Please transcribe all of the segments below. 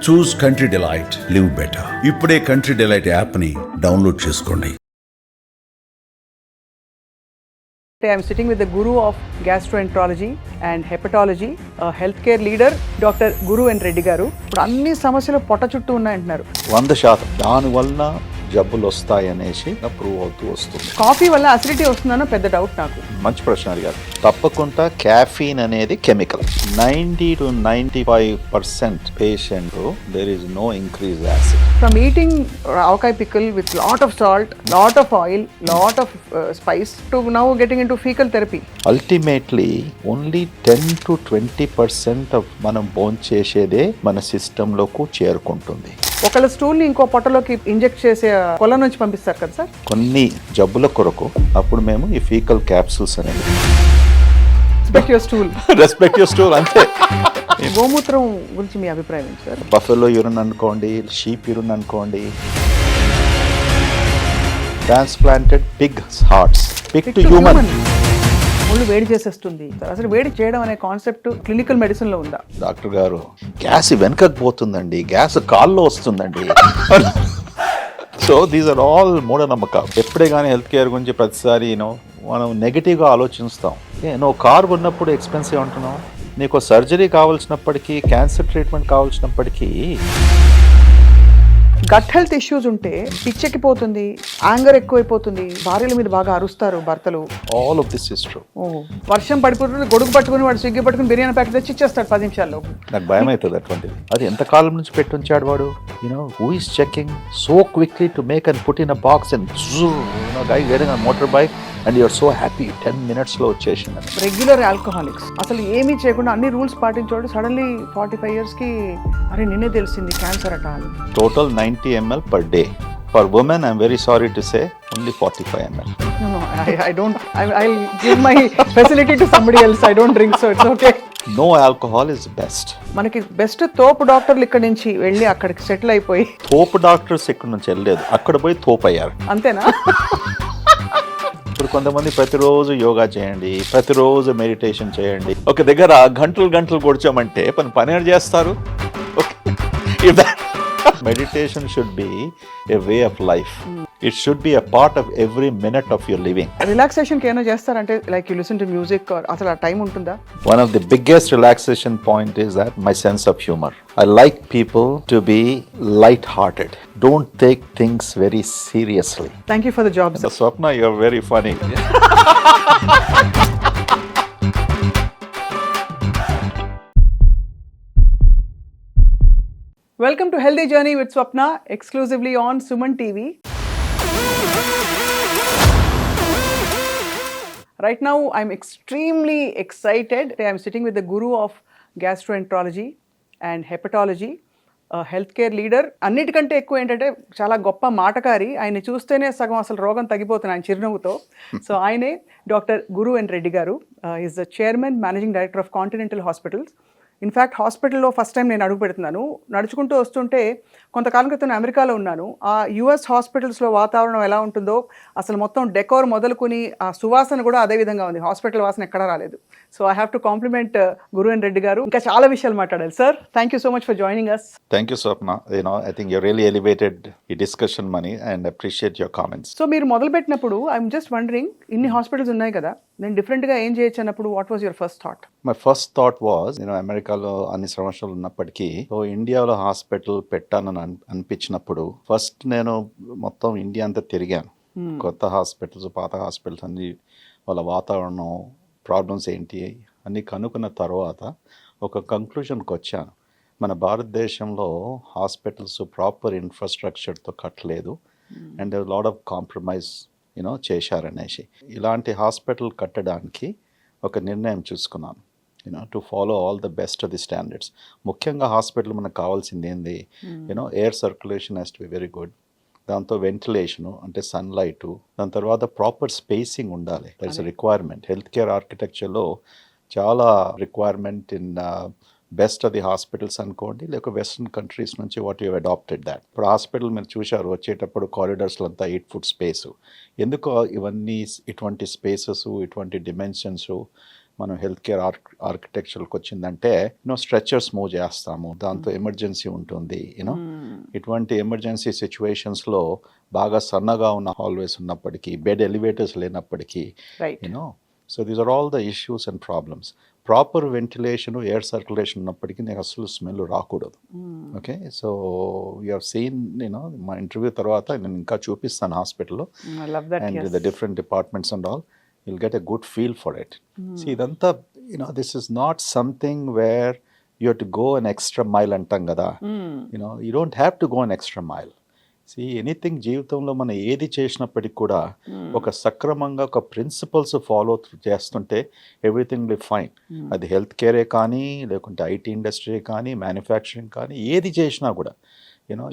చూస్ country delight, live better. ఇప్పుడే country delight app ని download చేసుకోండి. I am sitting with the guru of gastroenterology and hepatology, a healthcare leader, Dr. Guru and Reddy garu. ఇప్పుడు అన్ని సమస్యలు పొట్ట చుట్టూ ఉన్నాయంటున్నారు. 100% దాని వలన జబ్బులు వస్తాయి అనేసి ప్రూవ్ అవుతూ వస్తుంది. కాఫీ వల్ల అసిడిటీ వస్తుందన్న పెద్ద డౌట్ నాకు. మంచి ప్రశ్న అడిగారు. తప్పకుండా క్యాఫీన్ అనేది chemical. 90 to 95% patient there is no increase acid. From eating avocai pickle with lot of salt, lot of oil, lot of spice to now getting into fecal therapy. Ultimately only 10 to 20% of మనం bone చేసేదే మన సిస్టంలోకి చేరుకుంటుంది. ఒకళ్ళ stool ని ఇంకో పొట్టలోకి inject చేసే కొల నుంచి పంపిస్తారు కదా సార్. కొన్ని జబ్బుల కొరకు అప్పుడు మేము ఈ ఫీకల్ క్యాప్సూల్స్ అనేది రెస్పెక్ట్ యువర్ స్టూల్ అంతే. గోమూత్రం గురించి మీ అభిప్రాయం ఏంటి సార్? బఫెలో యూరిన్ అనుకోండి, షీప్ యూరిన్ అనుకోండి, transplanted Pig hearts, Pig to human. ఒళ్ళు వేడి చేసేస్తుంది. అసలు వేడి చేయడం అనే కాన్సెప్ట్ క్లినికల్ మెడిసిన్ లో ఉందా? డాక్టర్ గారు గ్యాస్ వెనకకు పోతుందండి, గ్యాస్ కాల్లో వస్తుందండి. సో దీస్ ఆర్ ఆల్ మూఢనమ్మకాలు. ఎప్పుడే కానీ హెల్త్ కేర్ గురించి ప్రతిసారి మనం నెగిటివ్గా ఆలోచిస్తాం. నువ్వు కారు ఉన్నప్పుడు ఎక్స్పెన్సివ్ అంటున్నావు, నీకు సర్జరీ కావాల్సినప్పటికీ, క్యాన్సర్ ట్రీట్మెంట్ కావాల్సినప్పటికీ. గట్ హెల్త్ ఇష్యూస్ ఉంటే పిచ్చెక్కిపోతుంది, యాంగర్ ఎక్కువైపోతుంది, భార్యల మీద బాగా అరుస్తారు భర్తలు. All of this is true. వర్షం పడిపోతుంది, గొడుగు పట్టుకుని వాడు స్విగ్గీ పట్టుకుని బిర్యానీ ప్యాకెట్ తెచ్చి ఇచ్చేస్తాడు 10 నిమిషాల్లో. నాకు భయం అవుతుంది అటువంటిది. అది ఎంత కాలం నుంచి పెట్టుంచాడు వాడు. Who is checking so quickly to make and put in a box and guy getting a motorbike and you're so happy 10 minutes లో వచ్చేసింది. రెగ్యులర్ ఆల్కహాలిక్స్ అసలు ఏమీ చేయకుండా అన్ని రూల్స్ పాటించోడు సడన్లీ 45 years కి అరే నిన్నే తెలిసింది క్యాన్సర్ అట అని. Total 90 ml per day. For women, I'm very sorry to say, only 45 ml. No, I don't. I'll give my facility to somebody else. I don't drink, so it's okay. No alcohol is best. మనకి best తోపు డాక్టర్లు ఇక్కడ నుంచి వెళ్ళి అక్కడికి settle అయిపోయి. తోపు doctors ఇక్కడ నుంచి వెళ్ళలేదు, అక్కడ పోయి తోపు అయ్యారు. అంతేనా? ఇప్పుడు కొంతమంది ప్రతిరోజు యోగా చేయండి, ప్రతిరోజు మెడిటేషన్ చేయండి, ఒక దగ్గర గంటలు కూర్చోమంటే పని చేస్తారు. Meditation should be a way of life. It should be a part of every minute of your living. Relaxation కి ఏమైనా చేస్తారంటే like you listen to music or అసలు ఆ టైం ఉంటుందా? One of the biggest relaxation point is that my sense of humor. I like people to be light-hearted. Don't take things very seriously. Thank you for the job, sir. Swapna, you're very funny. Welcome to Healthy Journey with Swapna, exclusively on SumanTV. Right now, I'm extremely excited. I'm sitting with the guru of gastroenterology and hepatology, a healthcare leader. అన్నిటికంటే ఎక్కువ ఏంటంటే చాలా గొప్ప మాటకారి. ఆయన చూస్తేనే సగం అసలు రోగం తగ్గిపోతుంది ఆయన చిరునవ్వుతో. సో ఆయనే డాక్టర్ గురు అండ్ రెడ్డి గారు. Is the chairman, managing director of continental hospitals. In fact హాస్పిటల్లో ఫస్ట్ టైం నేను అడుగు పెడుతున్నాను. నడుచుకుంటూ వస్తుంటే కొంతకాలం క్రితం అమెరికాలో ఉన్నాను. ఆ యుఎస్ హాస్పిటల్స్లో వాతావరణం ఎలా ఉంటుందో అసలు మొత్తం డెకోర్ మొదలుకొని ఆ సువాసన కూడా అదే విధంగా ఉంది. హాస్పిటల్ వాసన ఎక్కడా రాలేదు. So I have to compliment Guru and Reddy garu. ఇంకా చాలా విషయాలు మాట్లాడాలి sir. Thank you so much for joining us. Thank you, Swapna. I think you really elevated the discussion, Mani, and appreciate your comments. So మీరు మొదలు పెట్టినప్పుడు ఐఎమ్ జస్ట్ వండరింగ్, ఇన్ని hospitals ఉన్నాయి కదా, నేను డిఫరెంట్గా ఏం చేయొచ్చు అన్నప్పుడు what was your first thought? My first thought was, అమెరికాలో అన్ని సంవత్సరాలు ఉన్నప్పటికీ ఇండియాలో హాస్పిటల్ పెట్టానని అనిపించినప్పుడు ఫస్ట్ నేను మొత్తం ఇండియా అంతా తిరిగాను. కొత్త హాస్పిటల్స్, పాత హాస్పిటల్స్ అన్ని, వాళ్ళ వాతావరణం, ప్రాబ్లమ్స్ ఏంటి అన్ని కనుక్కున్న తర్వాత ఒక కంక్లూజన్కి వచ్చాను. మన భారతదేశంలో హాస్పిటల్స్ ప్రాపర్ ఇన్ఫ్రాస్ట్రక్చర్తో కట్టలేదు అండ్ లాట్ ఆఫ్ కాంప్రమైజ్ చేశారనేసి. ఇలాంటి హాస్పిటల్ కట్టడానికి ఒక నిర్ణయం చూసుకున్నాను, to follow all the best of the standards. ముఖ్యంగా హాస్పిటల్ మనకు కావాల్సింది ఏంది, air circulation has to be very good. దాంతో వెంటిలేషను అంటే సన్లైటు, దాని తర్వాత ప్రాపర్ స్పేసింగ్ ఉండాలి. That's requirement. హెల్త్ కేర్ ఆర్కిటెక్చర్లో చాలా requirement in best of the hospitals అనుకోండి, లేక వెస్ట్రన్ కంట్రీస్ నుంచి వాట్ యూ అడాప్టెడ్ దాట్. ఇప్పుడు హాస్పిటల్ మీరు చూశారు వచ్చేటప్పుడు కారిడార్స్లో అంతా 8 foot స్పేసు. ఎందుకు ఇవన్నీ ఇటువంటి స్పేసెస్, ఇటువంటి డిమెన్షన్స్? మనం హెల్త్ కేర్ ఆర్కిటెక్చర్కి వచ్చిందంటే స్ట్రెచర్స్ మూవ్ చేస్తాము, దాంతో ఎమర్జెన్సీ ఉంటుంది. ఇటువంటి ఎమర్జెన్సీ సిచ్యువేషన్స్లో బాగా సన్నగా ఉన్న హాల్వేస్ ఉన్నప్పటికీ, బెడ్ ఎలివేటర్స్ లేనప్పటికీ, so these are all the issues and problems. Proper ventilation, air circulation ఉన్నప్పటికీ నీకు అసలు స్మెల్ రాకూడదు. Okay, so you have seen మా ఇంటర్వ్యూ తర్వాత నేను ఇంకా చూపిస్తాను హాస్పిటల్లో and the different departments and all. you'll get a good feel for it. See, idantha, this is not something where you have to go an extra mile antam kada. You don't have to go an extra mile. See, anything జీవితంలో మనం ఏది చేసినప్పటికీ కూడా ఒక సక్రమంగా ఒక principles follow చేస్తుంటే everything will fine. అది హెల్త్ కేరే కానీ, లేకుంటే ఐటీ ఇండస్ట్రీ కానీ, మ్యానుఫ్యాక్చరింగ్ కానీ, ఏది చేసినా కూడా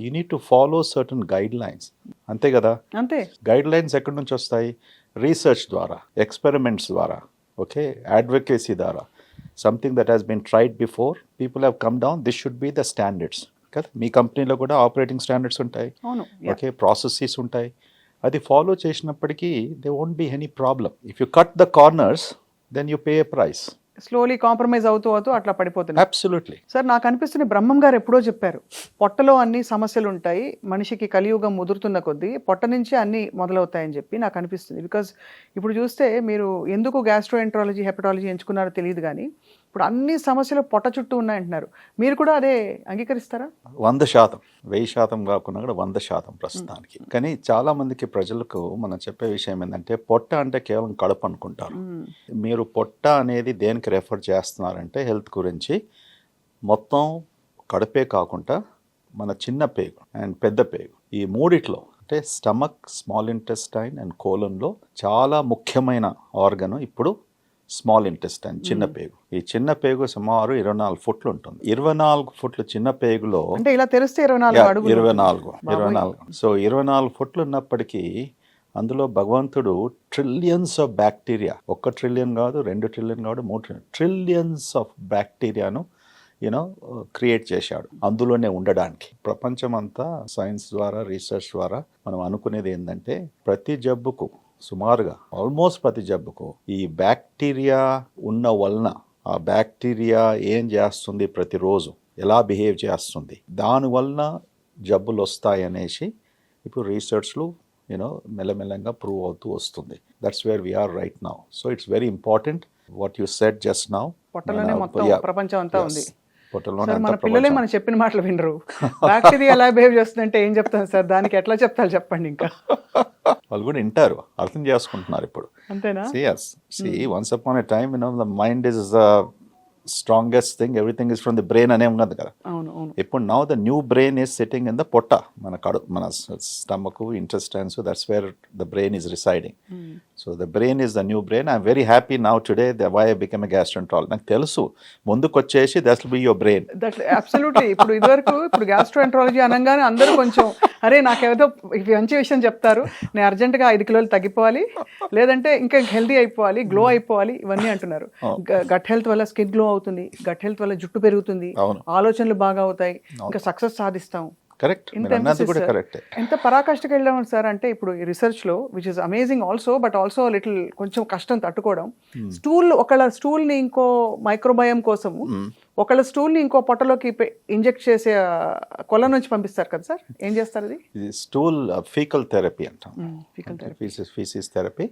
you need to follow certain guidelines. అంతే కదా? అంతే. గైడ్ లైన్స్ ఎక్కడి నుంచి వస్తాయి? రీసెర్చ్ ద్వారా, ఎక్స్పెరిమెంట్స్ ద్వారా, ఓకే, అడ్వకేసీ ద్వారా, something that has been tried before, people have come down, this should be the standards కదా. మీ కంపెనీలో కూడా ఆపరేటింగ్ స్టాండర్డ్స్ ఉంటాయి, ఓకే, ప్రాసెసెస్ ఉంటాయి. అది ఫాలో చేసినప్పటికీ they won't be any problem. If you cut the corners then you pay a price. Slowly compromise అవుతూ అట్లా పడిపోతుంది. అబ్సల్యూట్లీ. సార్, నాకు అనిపిస్తుంది బ్రహ్మం గారు ఎప్పుడో చెప్పారు, పొట్టలో అన్ని సమస్యలు ఉంటాయి, మనిషికి కలియుగం ముదురుతున్న కొద్దీ పొట్ట నుంచి అన్ని మొదలవుతాయని చెప్పి నాకు అనిపిస్తుంది. బికాజ్ ఇప్పుడు చూస్తే మీరు ఎందుకు గ్యాస్ట్రోఎంట్రాలజీ, హెపటాలజీ ఎంచుకున్నారో తెలియదు, కానీ ఇప్పుడు అన్ని సమస్యలు పొట్ట చుట్టూ ఉన్నాయంటున్నారు. మీరు కూడా అదే అంగీకరిస్తారా? 100%, 1000% కాకుండా కూడా 100% ప్రస్తుతానికి. కానీ చాలా మందికి ప్రజలకు మనం చెప్పే విషయం ఏంటంటే, పొట్ట అంటే కేవలం కడుపు అనుకుంటారు. మీరు పొట్ట అనేది దేనికి రెఫర్ చేస్తున్నారంటే హెల్త్ గురించి మొత్తం కడుపే కాకుండా మన చిన్న పేగు అండ్ పెద్ద పేగు, ఈ మూడిట్లో అంటే స్టమక్, స్మాల్ ఇంటెస్టైన్ అండ్ కోలన్లో చాలా ముఖ్యమైన ఆర్గన్ ఇప్పుడు స్మాల్ ఇంటెస్టైన్, చిన్న పేగు. ఈ చిన్న పేగు సుమారు 24 ఫుట్లు ఉంటుంది. 24 ఫుట్లు చిన్న పేగులో అంటే ఇలా తెలిస్తే 24. సో 24 ఫుట్లు ఉన్నప్పటికీ అందులో భగవంతుడు ట్రిలియన్స్ ఆఫ్ బ్యాక్టీరియా, 1 ట్రిలియన్ కాదు, 2 ట్రిలియన్ కాదు, 3 ట్రిలియన్స్ ఆఫ్ బ్యాక్టీరియాను క్రియేట్ చేశాడు అందులోనే ఉండడానికి. ప్రపంచం అంతా సైన్స్ ద్వారా, రీసెర్చ్ ద్వారా మనం అనుకునేది ఏంటంటే, ప్రతి జబ్బుకు సుమారుగా ఆల్మోస్ట్ ప్రతి జబ్బుకు ఈ బ్యాక్టీరియా ఉన్న వలన, ఆ బ్యాక్టీరియా ఏం చేస్తుంది, ప్రతిరోజు ఎలా బిహేవ్ చేస్తుంది, దానివలన జబ్బులు వస్తాయి అనేసి ఇప్పుడు రీసెర్చ్లు మెల్లమెల్లంగా ప్రూవ్ అవుతూ వస్తుంది. That's where we are right now. So it's very important what you said just now. పొట్టలోనే మొత్తం ప్రపంచం అంతా ఉంది. మన పిల్లలే మనం చెప్పిన మాటలు వినరు. బ్యాక్టీరియా ఎలా బిహేవ్ చేస్తుందంటే ఏం చెప్తాను సార్, దానికి ఎట్లా చెప్తారు చెప్పండి. ఇంకా వాళ్ళు కూడా వింటారు, అర్థం చేసుకుంటున్నారు ఇప్పుడు. అంతేనా? Once upon a time the mind is strongest thing, everything is from the brain అనే ఉన్నది కదా. ఇప్పుడు now the new brain is sitting in the పొట్ట, మన stomach, intestines, that's where the brain is residing. So the brain is the new brain. I'm very happy now today why I become a gastroenterologist. నాకు తెలుసు ముందుకు వచ్చేసి that will be your brain. Absolutely. ఇప్పుడు ఇదివరకు ఇప్పుడు gastroenterology అనగానే అందరూ కొంచెం అరే నాకేదో మంచి విషయం చెప్తారు, నేను అర్జెంటుగా 5 కిలోలు తగ్గిపోవాలి, లేదంటే ఇంకా హెల్తీ అయిపోవాలి, గ్లో అయిపోవాలి, ఇవన్నీ అంటున్నారు. గట్ హెల్త్ వల్ల స్కిన్ గ్లో అవుతుంది, గట్ హెల్త్ వల్ల జుట్టు పెరుగుతుంది, ఆలోచనలు బాగా అవుతాయి, ఇంకా సక్సెస్ సాధిస్తాం. కరెక్ట్. ఎంత పరాకాష్ఠకి వెళ్ళాము సార్ అంటే ఇప్పుడు ఈ రీసెర్చ్ లో, which is amazing also, but also little కొంచెం కష్టం తట్టుకోవడం. ఒకళ్ళ స్టూల్ ని ఇంకో మైక్రోబయం కోసము ఒకళ్ళ స్టూల్ ని ఇంకో పొట్టలోకి ఇంజెక్ట్ చేసే కొల నుంచి పంపిస్తారు కదా సార్, ఏం చేస్తారు? అది స్టూల్ ఫీకల్ థెరపీ అంటాం, ఫీసిస్ థెరపీ.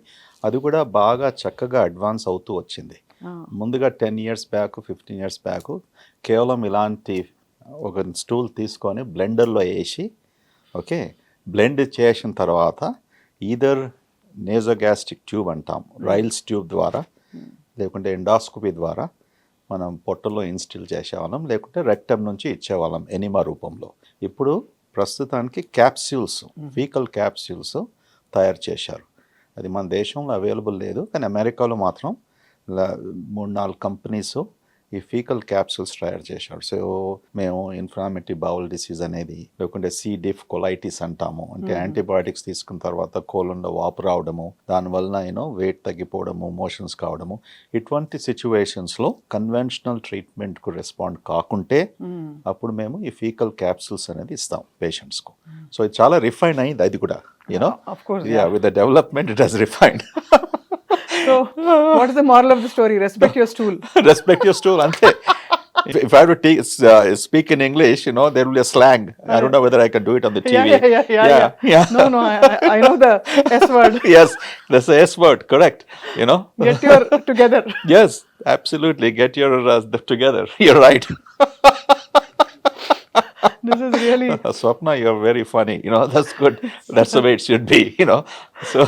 అది కూడా బాగా చక్కగా అడ్వాన్స్ అవుతూ వచ్చింది. ముందుగా 10 years బ్యాక్, 15 years బ్యాక్ కేవలం ఇలాంటి ఒక స్టూల్ తీసుకొని బ్లెండర్లో వేసి, ఓకే, బ్లెండ్ చేసిన తర్వాత ఈదర్ నేజోగ్యాస్ట్రిక్ ట్యూబ్ అంటాం, రైల్స్ ట్యూబ్ ద్వారా, లేకుంటే ఎండాస్కోపీ ద్వారా మనం పొట్టలో ఇన్స్టిల్ చేసేవాళ్ళం, లేకుంటే రెక్టమ్ నుంచి ఇచ్చేవాళ్ళం ఎనిమా రూపంలో. ఇప్పుడు ప్రస్తుతానికి క్యాప్స్యూల్స్, ఫీకల్ క్యాప్స్యూల్స్ తయారు చేశారు. అది మన దేశంలో అవైలబుల్ లేదు, కానీ అమెరికాలో మాత్రం 3-4 కంపెనీస్ ఈ ఫీకల్ క్యాప్సూల్స్ తయారు చేశాడు. సో మేము ఇన్ఫ్లామేటరీ బౌల్ డిసీజ్ అనేది, లేకుంటే సి డిఫ్ కొలైటిస్ అంటాము, అంటే యాంటీబయాటిక్స్ తీసుకున్న తర్వాత కోలంలో వాపు రావడము, దానివల్ల వెయిట్ తగ్గిపోవడము, మోషన్స్ కావడము, ఇటువంటి సిచ్యువేషన్స్లో కన్వెన్షనల్ ట్రీట్మెంట్కు రెస్పాండ్ కాకుంటే అప్పుడు మేము ఈ ఫీకల్ క్యాప్సూల్స్ అనేది ఇస్తాం పేషెంట్స్కు. సో ఇది చాలా రిఫైన్ అయింది, అది కూడా with the development it has refined. So, what is the moral of the story? Respect your stool. Respect your stool, ante. If I have to speak in English, there will be a slang. I don't know whether I can do it on the TV. Yeah. No, I know the S word. Yes, that's the S word, correct. Get your together. Yes, absolutely. Get your together. You're right. This is really. Swapna, you're very funny. That's good. That's the way it should be, So.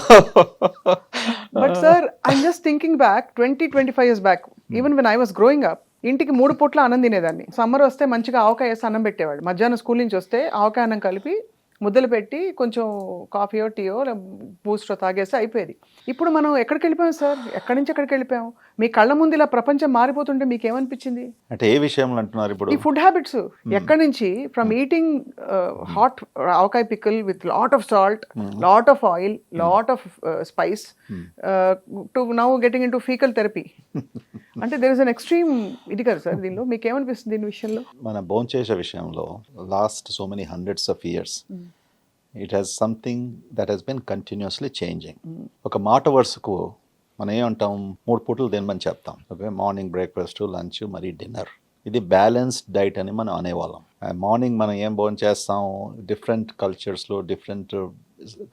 But sir, I'm just thinking back 25 years back, even when I was growing up, ఇంటికి 3 పూట్ల అన్నం తినేదాన్ని. Summer వస్తే మంచిగా ఆవకాయ వేసి అన్నం పెట్టేవాడు. మధ్యాహ్నం స్కూల్ నుంచి వస్తే ఆవకాయ అన్నం కలిపి ముద్దలు పెట్టి కొంచెం కాఫీయో టీయో బూస్టో తాగేస్తే అయిపోయేది. ఇప్పుడు మనం ఎక్కడికి వెళ్ళిపోయాం సార్? ఎక్కడి నుంచి ఎక్కడికి వెళ్ళిపోయాం? మీ కళ్ళ ముందు ఇలా ప్రపంచం మారిపోతుంటే మీకు ఏమనిపించింది? అంటే ఏ విషయంలో అంటున్నారు ఇప్పుడు? ఈ ఫుడ్ హ్యాబిట్స్ ఎక్కడి నుంచి, from eating hot avakaya pickle with lot of salt, lot of oil, lot of spice to now getting in to faecal therapy. అంటే దేర్ ఇస్ అన్ ఎక్స్ట్రీమ్ ఇది కదా సార్ దీనిలో. మీకు ఏమనిపిస్తుంది దీని విషయంలో? మన భోంచేసే విషయంలో last so many hundreds of years it has something that has been continuously changing. ఒక మాట వరుసకు మనం ఏమంటాం, 3 పూటలు తినమని చెప్తాం. ఓకే, మార్నింగ్ బ్రేక్ఫాస్ట్, లంచ్, మరి డిన్నర్. ఇది బ్యాలెన్స్డ్ డైట్ అని మనం అనేవాళ్ళం. మార్నింగ్ మనం ఏం భోజనం చేస్తాం, డిఫరెంట్ కల్చర్స్లో, డిఫరెంట్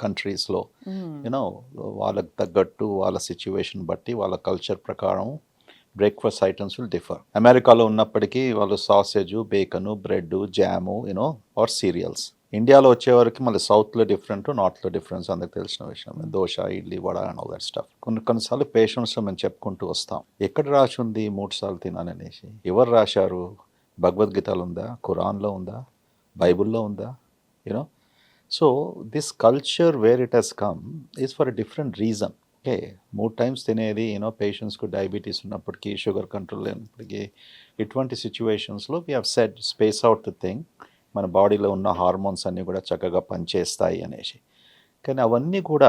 కంట్రీస్లో వాళ్ళకి తగ్గట్టు, వాళ్ళ సిచ్యువేషన్ బట్టి, వాళ్ళ కల్చర్ ప్రకారం బ్రేక్ఫాస్ట్ ఐటమ్స్ విల్ డిఫర్. అమెరికాలో ఉన్నప్పటికీ వాళ్ళు sausage, bacon, bread, jam, or cereals. ఇండియాలో వచ్చేవరకు మళ్ళీ సౌత్లో డిఫరెంట్, నార్త్లో డిఫరెన్స్ అందరికి తెలిసిన విషయం. Dosa, idli, vada and all that stuff. కొన్నిసార్లు పేషెంట్స్లో మేము చెప్పుకుంటూ వస్తాం, ఎక్కడ రాసి ఉంది 3 సార్లు తినాలనేసి. ఎవరు రాశారు? భగవద్గీతలో ఉందా? ఖురాన్లో ఉందా? బైబుల్లో ఉందా? So this culture where it has come is for a different reason. Okay, 3 times తినేది పేషెంట్స్కు డయాబెటీస్ ఉన్నప్పటికీ, షుగర్ కంట్రోల్ లేనప్పటికీ, ఇటువంటి సిచ్యువేషన్స్లో we have said space out the thing. మన బాడీలో ఉన్న హార్మోన్స్ అన్నీ కూడా చక్కగా పనిచేస్తాయి అనేసి. కానీ అవన్నీ కూడా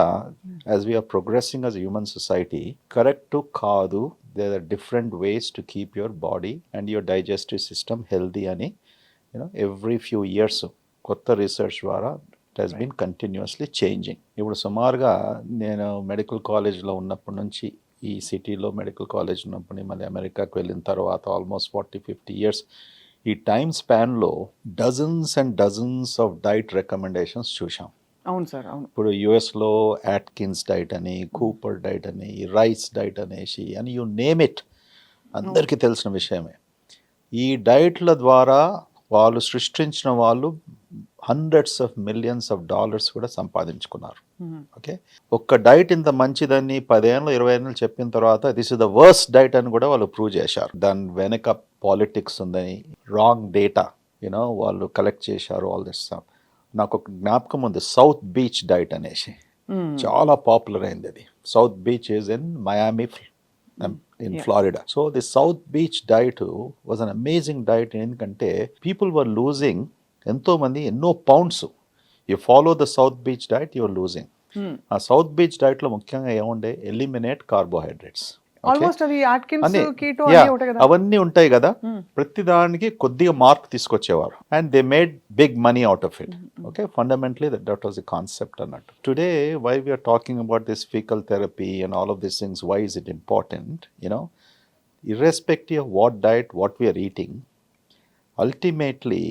as we are progressing as human society correct కాదు. There are different ways to keep your body and your digestive system healthy అని ఎవ్రీ ఫ్యూ ఇయర్స్ కొత్త రీసెర్చ్ ద్వారా it has been continuously changing. ఇప్పుడు సుమారుగా నేను మెడికల్ కాలేజ్లో ఉన్నప్పటి నుంచి, ఈ సిటీలో మెడికల్ కాలేజ్ ఉన్నప్పటి మళ్ళీ అమెరికాకు వెళ్ళిన తర్వాత ఆల్మోస్ట్ 40-50 ఇయర్స్, ఈ టైమ్ స్పాన్లో dozens and dozens of diet recommendations చూసాం. అవును సార్, అవును. ఇప్పుడు యుఎస్లో యాట్కిన్స్ డైట్ అని, కూపర్ డైట్ అని, రైస్ డైట్ అనేసి అని, యూ నేమ్ ఇట్, అందరికీ తెలిసిన విషయమే. ఈ డైట్ల ద్వారా వాళ్ళు సృష్టించిన వాళ్ళు hundreds of millions of dollars కూడా సంపాదించుకున్నారు. ఓకే, ఒక్క డైట్ ఇంత మంచిదని 10 ఏళ్ళు 20 ఏళ్ళు చెప్పిన తర్వాత this is the worst diet అని కూడా వాళ్ళు ప్రూవ్ చేశారు. దాని వెనక పాలిటిక్స్ ఉందని, రాంగ్ డేటా వాళ్ళు కలెక్ట్ చేశారు, ఆల్ దిస్ స్టఫ్. నాకు ఒక జ్ఞాపకం ఉంది, సౌత్ బీచ్ డైట్ అనేసి చాలా పాపులర్ అయింది. అది south beach is in Miami in Florida. So the South Beach diet was an amazing diet ఎందుకంటే people were losing ఎంతో మంది ఎన్నో pounds. You follow the South Beach diet, you're losing. ఆ South Beach డైట్లో ముఖ్యంగా ఏముండే, ఎలిమినేట్ కార్బోహైడ్రేట్స్, అవన్నీ ఉంటాయి కదా. ప్రతి దానికి కొద్దిగా మార్క్ తీసుకొచ్చేవారు. And they made big money out of it. Okay, fundamentally that was the concept అన్నట్టు. Today why we are talking about this fecal therapy and all of this things, why is it important? irrespective of what diet, what we are eating, ultimately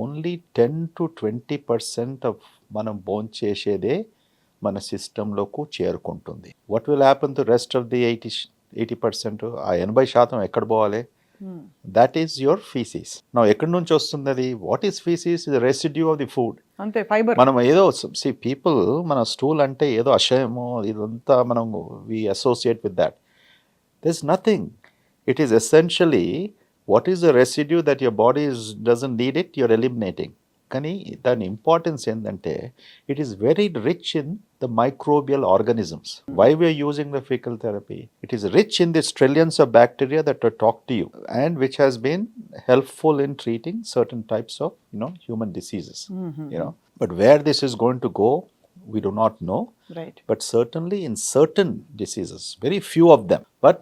only 10-20% of మనం భోంచేసేదే మన సిస్టంలోకి చేరుకుంటుంది. What will happen to rest of the 80%? ఆ 80% ఎక్కడ పోవాలి? That is your faeces. నా ఎక్కడి నుంచి వస్తుంది అది? What is faeces? Is residue of the food. అంతే, ఫైబర్. మనం ఏదో పీపుల్ మన స్టూల్ అంటే ఏదో అసహ్యమో ఇదంతా మనం we associate with that. There is nothing. It is essentially what is the residue that your body doesn't need it, you're eliminating. కానీ దాని ఇంపార్టెన్స్ ఏంటంటే it is very rich in the microbial organisms. Why we're using the fecal therapy? It is rich in this trillions of bacteria that talk to you and which has been helpful in treating certain types of human diseases. But where this is going to go, we do not know. Right. But certainly in certain diseases, very few of them. But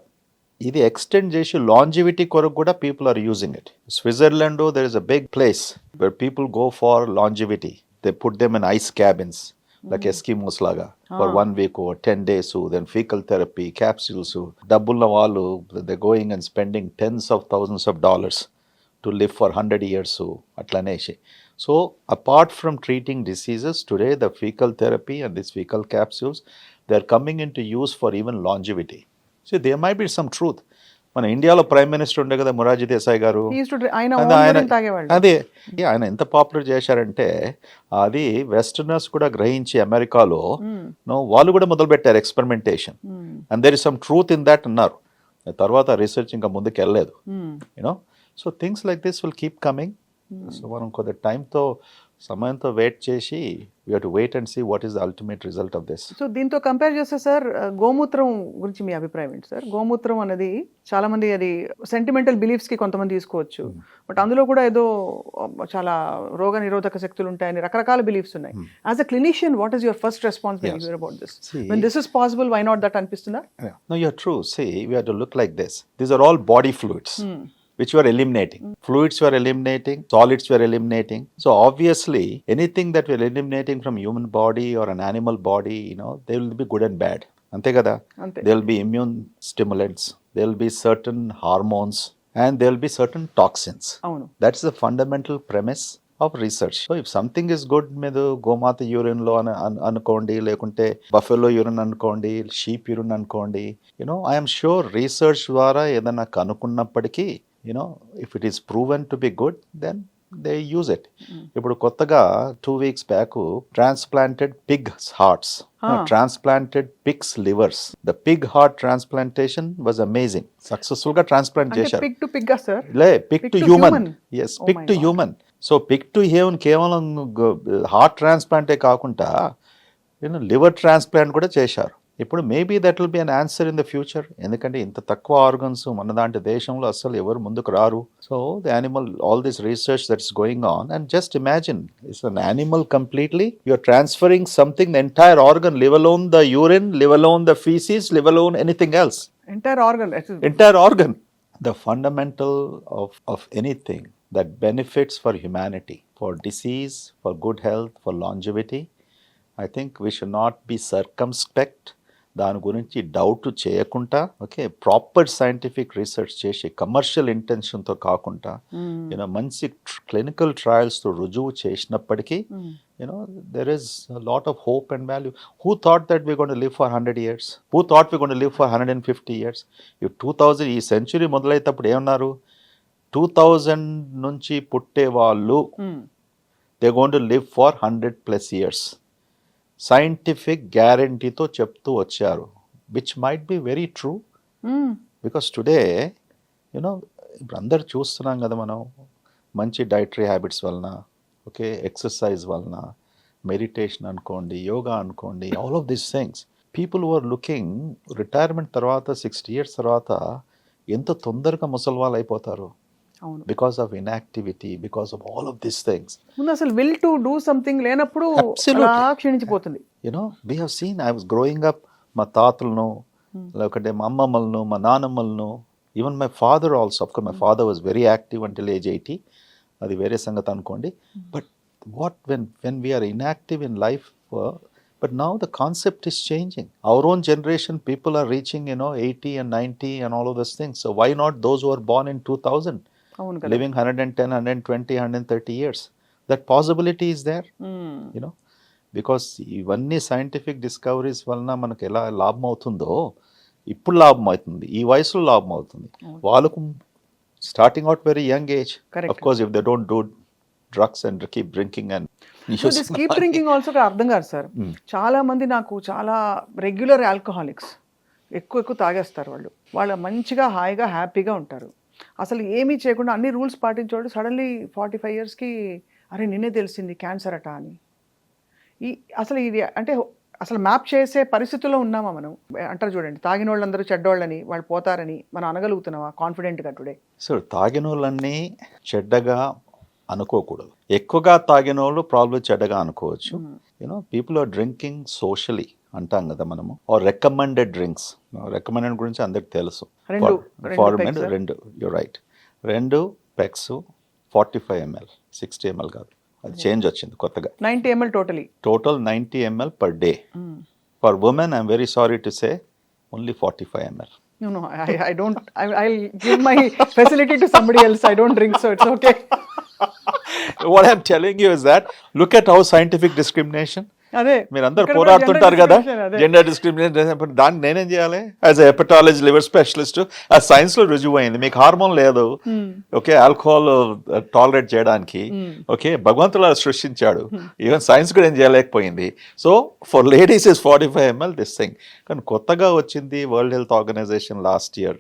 ఇది extend చేసి longevity కొరకు కూడా people are using it. Switzerland there is a big place where people go for longevity. They put them in ice cabins like Eskimos లాగా for 1 week or 10 days, then fecal therapy, capsules. డబ్బున్న వాళ్ళు they going and spending tens of thousands of dollars to live for 100 years. అట్లనేసి. So apart from treating diseases, today the fecal therapy and these fecal capsules, they are coming into use for even longevity. See, there might be some truth. మన ఇండియాలో prime minister ఉండే కదా మొరార్జీ దేశాయ్ గారు, అదే ఆయన ఎంత popular చేశారంటే అది వెస్టర్నర్స్ కూడా గ్రహించి అమెరికాలో వాళ్ళు కూడా మొదలు పెట్టారు experimentation, and there is some truth in that అన్నారు. తర్వాత రీసెర్చ్ ఇంకా ముందుకు వెళ్ళలేదు. You know, so things like this will keep coming. So మనం కొద్ది టైంతో సమయంతో వెయిట్ చేసి we have to wait and see what is the ultimate result of this. So దీంతో కంపేర్ చేస్తే సార్, గోమూత్రం గురించి మీ అభిప్రాయం ఏంటి సార్? గోమూత్రం అనేది చాలా మంది అది సెంటిమెంటల్ బిలీఫ్స్ కి కొంతమంది తీసుకోవచ్చు, బట్ అందులో కూడా ఏదో చాలా రోగ నిరోధక శక్తులు ఉంటాయని రకరకాల బిలీఫ్స్ ఉన్నాయి. As a clinician, what is your first response when you hear about this? When this is possible, why not that అనిపిస్తుందా? No, you are true. See, we have to look like this. These are all body fluids which you are eliminating. Fluids you are eliminating, solids you are eliminating. So obviously, anything that we are eliminating from human body or an animal body, you know, they will be good and bad. Ante kada? There will be immune stimulants, there will be certain hormones, and there will be certain toxins. That's the fundamental premise of research. So if something is good, medu gomata urine lo anukondi, lekunte buffalo urine anukondi, sheep urine anukondi, you know, I am sure research dwara edana kanukunnappadiki, you know, if it is proven to be good, then they use it. ఇప్పుడు కొత్తగా 2 weeks back transplanted pigs hearts, transplanted pigs livers. The pig heart transplantation was amazing. Successful గా transplant చేశారు. pig to pig sir? లే, pig to human. Yes, pig to human. So pig to human కేవలం heart ట్రాన్స్ప్లాంటే కాకుండా, you know, liver transplant కూడా చేశారు. ఇప్పుడు maybe that will be an answer in the future. ఎందుకంటే ఇంత తక్కువ ఆర్గన్స్ మన దాంటి దేశంలో అసలు ఎవరు ముందుకు రారు. So the animal, all this research that's going on, and just imagine it's an animal completely. You are transferring something, the entire organ, leave alone the urine, leave alone the feces, leave alone anything else. Entire organ. The fundamental of anything that benefits for humanity, for disease, for good health, for longevity, I think we should not be circumspect. దాని గురించి doubt చేయకుండా, okay, proper scientific research చేసి commercial ఇంటెన్షన్తో కాకుండా, you know, మంచి clinical ట్రయల్స్తో రుజువు చేసినప్పటికీ, you know, there is lot of hope and value. Who thought that we gone to live for 100 years? Who thought we gone to live for 150 years? ఈ 2000 ఈ century మొదలైనప్పుడు ఏమన్నారు? 2000 నుంచి పుట్టే వాళ్ళు they gonna to live for 100+ years. Scientific గ్యారంటీతో చెప్తూ వచ్చారు, which might be very true. Because today, you know, ఇప్పుడు అందరు చూస్తున్నాం కదా మనం, మంచి డైటరీ హ్యాబిట్స్ వలన, ఓకే, ఎక్సర్సైజ్ వలన, మెడిటేషన్ అనుకోండి, యోగా అనుకోండి, all of these things, people who are looking retirement తర్వాత 60 years తర్వాత ఎంత తొందరగా ముసల్వాళ్ళు అయిపోతారు. Because of inactivity, because of all of these things. ముందు అసలు will to do something లేనప్పుడు అలా క్షీణించిపోతుంది. You know, we have seen, I was growing up, మా తాతలను, లేకపోతే మా అమ్మమ్మలను, మా నానమ్మలను, even my father also. Of course, my father was very active until age 80. అది వేరే సంగతి అనుకోండి. But what when we are inactive in life, but now the concept is changing. Our own generation, people are reaching, you know, 80 and 90 and all of those things. So why not those who are born in 2000? Living 110, 120, 130 years. That possibility is there, you know, because ఇవన్నీ scientific discoveries వలన మనకు ఎలా లాభం అవుతుందో ఇప్పుడు లాభం అవుతుంది, ఈ వయసులో లాభం అవుతుంది. వాళ్ళకు starting out very young age. Of course, if they don't do drugs and keep drinking and keep drinking also అర్థం కాదు సార్. చాలా మంది నాకు చాలా రెగ్యులర్ ఆల్కహాలిక్స్, ఎక్కువ తాగేస్తారు వాళ్ళు మంచిగా హాయిగా హ్యాపీగా ఉంటారు. అసలు ఏమీ చేయకుండా అన్ని రూల్స్ పాటించేవాడు సడన్లీ 45 yearsకి అరే నిన్నే తెలిసింది క్యాన్సర్ అట అని. అసలు ఇది అంటే అసలు మ్యాప్ చేసే పరిస్థితుల్లో ఉన్నామా మనం? అంటారు చూడండి, తాగిన వాళ్ళందరూ చెడ్డోళ్ళని, వాళ్ళు పోతారని మనం అనగలుగుతున్నావా కాన్ఫిడెంట్గా టుడే? సో తాగిన వాళ్ళని చెడ్డగా అనుకోకూడదు. ఎక్కువగా తాగిన వాళ్ళు ప్రాబ్లం చెడ్డగా అనుకోవచ్చు. You know, people are drinking socially అంటాం కదా మనము, ఆర్ రికమెండెడ్ డ్రింక్స్. రికమెండెడ్ గురించి అందరికి తెలుసు. ఫార్మెంట్ 2, you're right, 2 pegs 45 ml, 60 ml కాదు, అది చేంజ్ వచ్చింది కొత్తగా. 90 ml total 90 ml per day. For women I'm very sorry to say only 45 ml. No, I don't. I'll give my facility to somebody else. I don't drink, so it's okay. What I'm telling you is that look at how scientific discrimination. అదే మీరందరూ ఇక్కడ పోరాడుతుంటారు gender కదా discrimination, అదే. Gender discrimination. దాన్ని నేనేం చేయాలి as a hepatology liver specialist? ఆ సైన్స్ లో రుజువు అయింది. మీకు హార్మోన్ లేదు, ఓకే, ఆల్కహాల్ టాలరేట్ చేయడానికి, ఓకే, భగవంతుడు అలా సృష్టించాడు. ఈవెన్ సైన్స్ కూడా ఏం చేయలేకపోయింది. So for ladies is 45 ml this thing. కానీ కొత్తగా వచ్చింది world health organization last year,